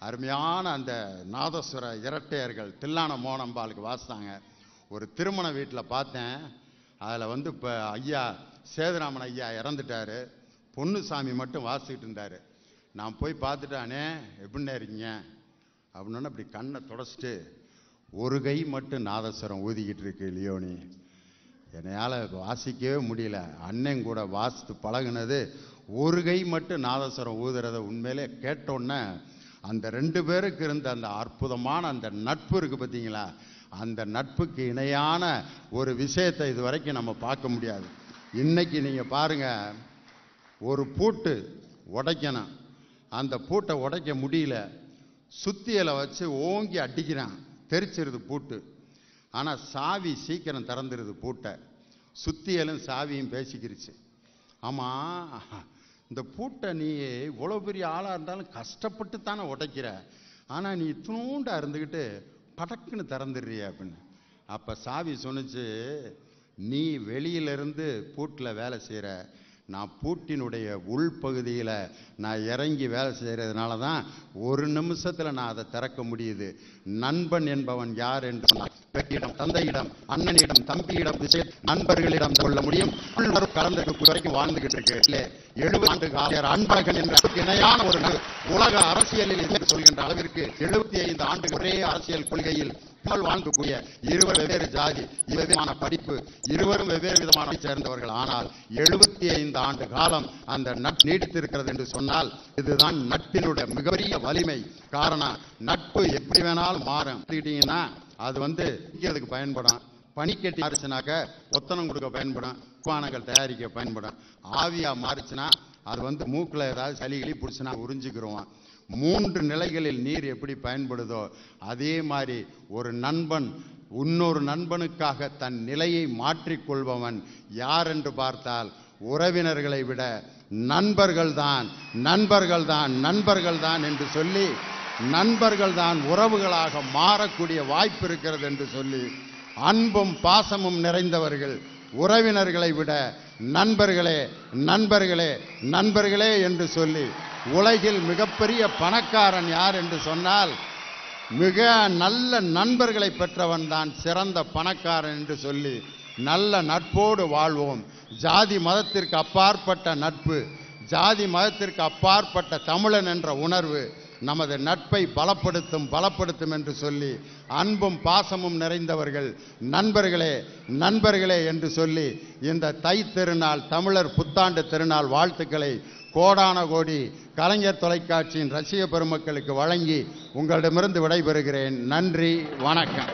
அருமையான அந்த நாதஸ்வர இரட்டையர்கள் தில்லான மோனம்பாலுக்கு வாசித்தாங்க. ஒரு திருமண வீட்டில் பார்த்தேன். அதில் வந்து இப்போ ஐயா சேதுராமன் ஐயா இறந்துட்டாரு, பொன்னுசாமி மட்டும் வாசிக்கிட்டு இருந்தார். நான் போய் பார்த்துட்டானே, எப்படின்னே இருக்கீங்க அப்படின்னு அப்படி கண்ணை தொடச்சிட்டு, ஒரு கை மட்டும் நாதஸ்வரம் ஊதிக்கிட்டு இருக்கு லியோனி, என்னையால் வாசிக்கவே முடியல. அண்ணன் கூட வாசித்து பழகுனது, ஒரு கை மட்டும் நாதஸ்வரம் ஊதுறத உண்மையிலே கேட்டோன்னே அந்த 2 பேருக்கு இருந்த அந்த அற்புதமான அந்த நட்பு இருக்கு பார்த்தீங்களா, அந்த நட்புக்கு இணையான ஒரு விஷயத்தை இது வரைக்கும் நம்ம பார்க்க முடியாது. இன்னைக்கு நீங்க பாருங்க, ஒரு பூட்டு உடைக்கணும், அந்த பூட்டை உடைக்க முடியல, சுத்தியலை வச்சு ஓங்கி அடிக்கிறான், தெரிச்சிருது பூட்டு. ஆனா சாவி சீக்கிரம் திறந்துருது பூட்டை. சுத்தியலும் சாவியும் பேசிக்கிருச்சு. ஆமா, இந்த பூட்டை நீ இவ்வளோ பெரிய ஆளா இருந்தாலும் கஷ்டப்பட்டு தானே உடைக்கிற, ஆனா நீ தூண்டா இருந்துக்கிட்டு படக்குன்னு திறந்துடுறிய அப்படின்னு. அப்ப சாவி சொன்னிச்சு, நீ வெளியிலிருந்து பூட்டில் வேலை செய்கிற, நான் பூட்டினுடைய உள்பகுதியில் நான் இறங்கி வேலை செய்கிறதுனால தான் ஒரு நிமிஷத்தில் நான் அதை திறக்க முடியுது. நண்பன் என்பவன் யார் என்று பெற்றிடம், தந்தையிடம், அண்ணனிடம், தம்பியிடம், நண்பர்களிடம் கொள்ள முடியும். கலந்துக்கு வரைக்கும் வாழ்ந்துகிட்டு இருக்கு. 70 ஆண்டு கால அன்பழகன் என்ற இணையான ஒரு உலக அரசியலில் சொல்கின்ற அளவிற்கு 75 ஆண்டுகள் ஒரே அரசியல் கொள்கையில் வாழ்க்கக்கூடிய 2 வெவ்வேறு ஜாதி, விதமான படிப்பு, இருவரும் வெவ்வேறு விதமான சேர்ந்தவர்கள். ஆனால் 75 ஆண்டு காலம் அந்த நட்பு நீடித்திருக்கிறது என்று சொன்னால் இதுதான் நட்பினுடைய மிகப்பெரிய வலிமை. காரணம், நட்பு எப்படி வேணாலும் மாறும். அது வந்து விற்கிறதுக்கு பயன்படும், பனிக்கட்டி மாறிச்சுனாக்க ஒத்தனம் கொடுக்க பயன்படும், பானங்கள் தயாரிக்க பயன்படும். ஆவியா மாறிச்சுன்னா அது வந்து மூக்கில் ஏதாவது சளிகளி பிடிச்சுனா உறிஞ்சிக்கிறோம். 3 நிலைகளில் நீர் எப்படி பயன்படுதோ அதே மாதிரி ஒரு நண்பன் இன்னொரு நண்பனுக்காக தன் நிலையை மாற்றிக்கொள்பவன் யார் என்று பார்த்தால் உறவினர்களை விட நண்பர்கள் தான், நண்பர்கள் தான், நண்பர்கள் தான் என்று சொல்லி, நண்பர்கள் தான் உறவுகளாக மாறக்கூடிய வாய்ப்பு இருக்கிறது என்று சொல்லி, அன்பும் பாசமும் நிறைந்தவர்கள் உறவினர்களை விட நண்பர்களே நண்பர்களே நண்பர்களே என்று சொல்லி, உலகில் மிகப்பெரிய பணக்காரன் யார் என்று சொன்னால் மிக நல்ல நண்பர்களை பெற்றவன் தான் சிறந்த பணக்காரன் என்று சொல்லி, நல்ல நட்போடு வாழ்வோம். ஜாதி மதத்திற்கு அப்பாற்பட்ட நட்பு, ஜாதி மதத்திற்கு அப்பாற்பட்ட தமிழன் என்ற உணர்வு நமது நட்பை பலப்படுத்தும் என்று சொல்லி, அன்பும் பாசமும் நிறைந்தவர்கள் நண்பர்களே நண்பர்களே என்று சொல்லி, இந்த தை திருநாள் தமிழர் புத்தாண்டு திருநாள் வாழ்த்துக்களை கோடான கோடி கலைஞர் தொலைக்காட்சியின் ரசிக பெருமக்களுக்கு வழங்கி உங்களிடமிருந்து விடைபெறுகிறேன். நன்றி, வணக்கம்.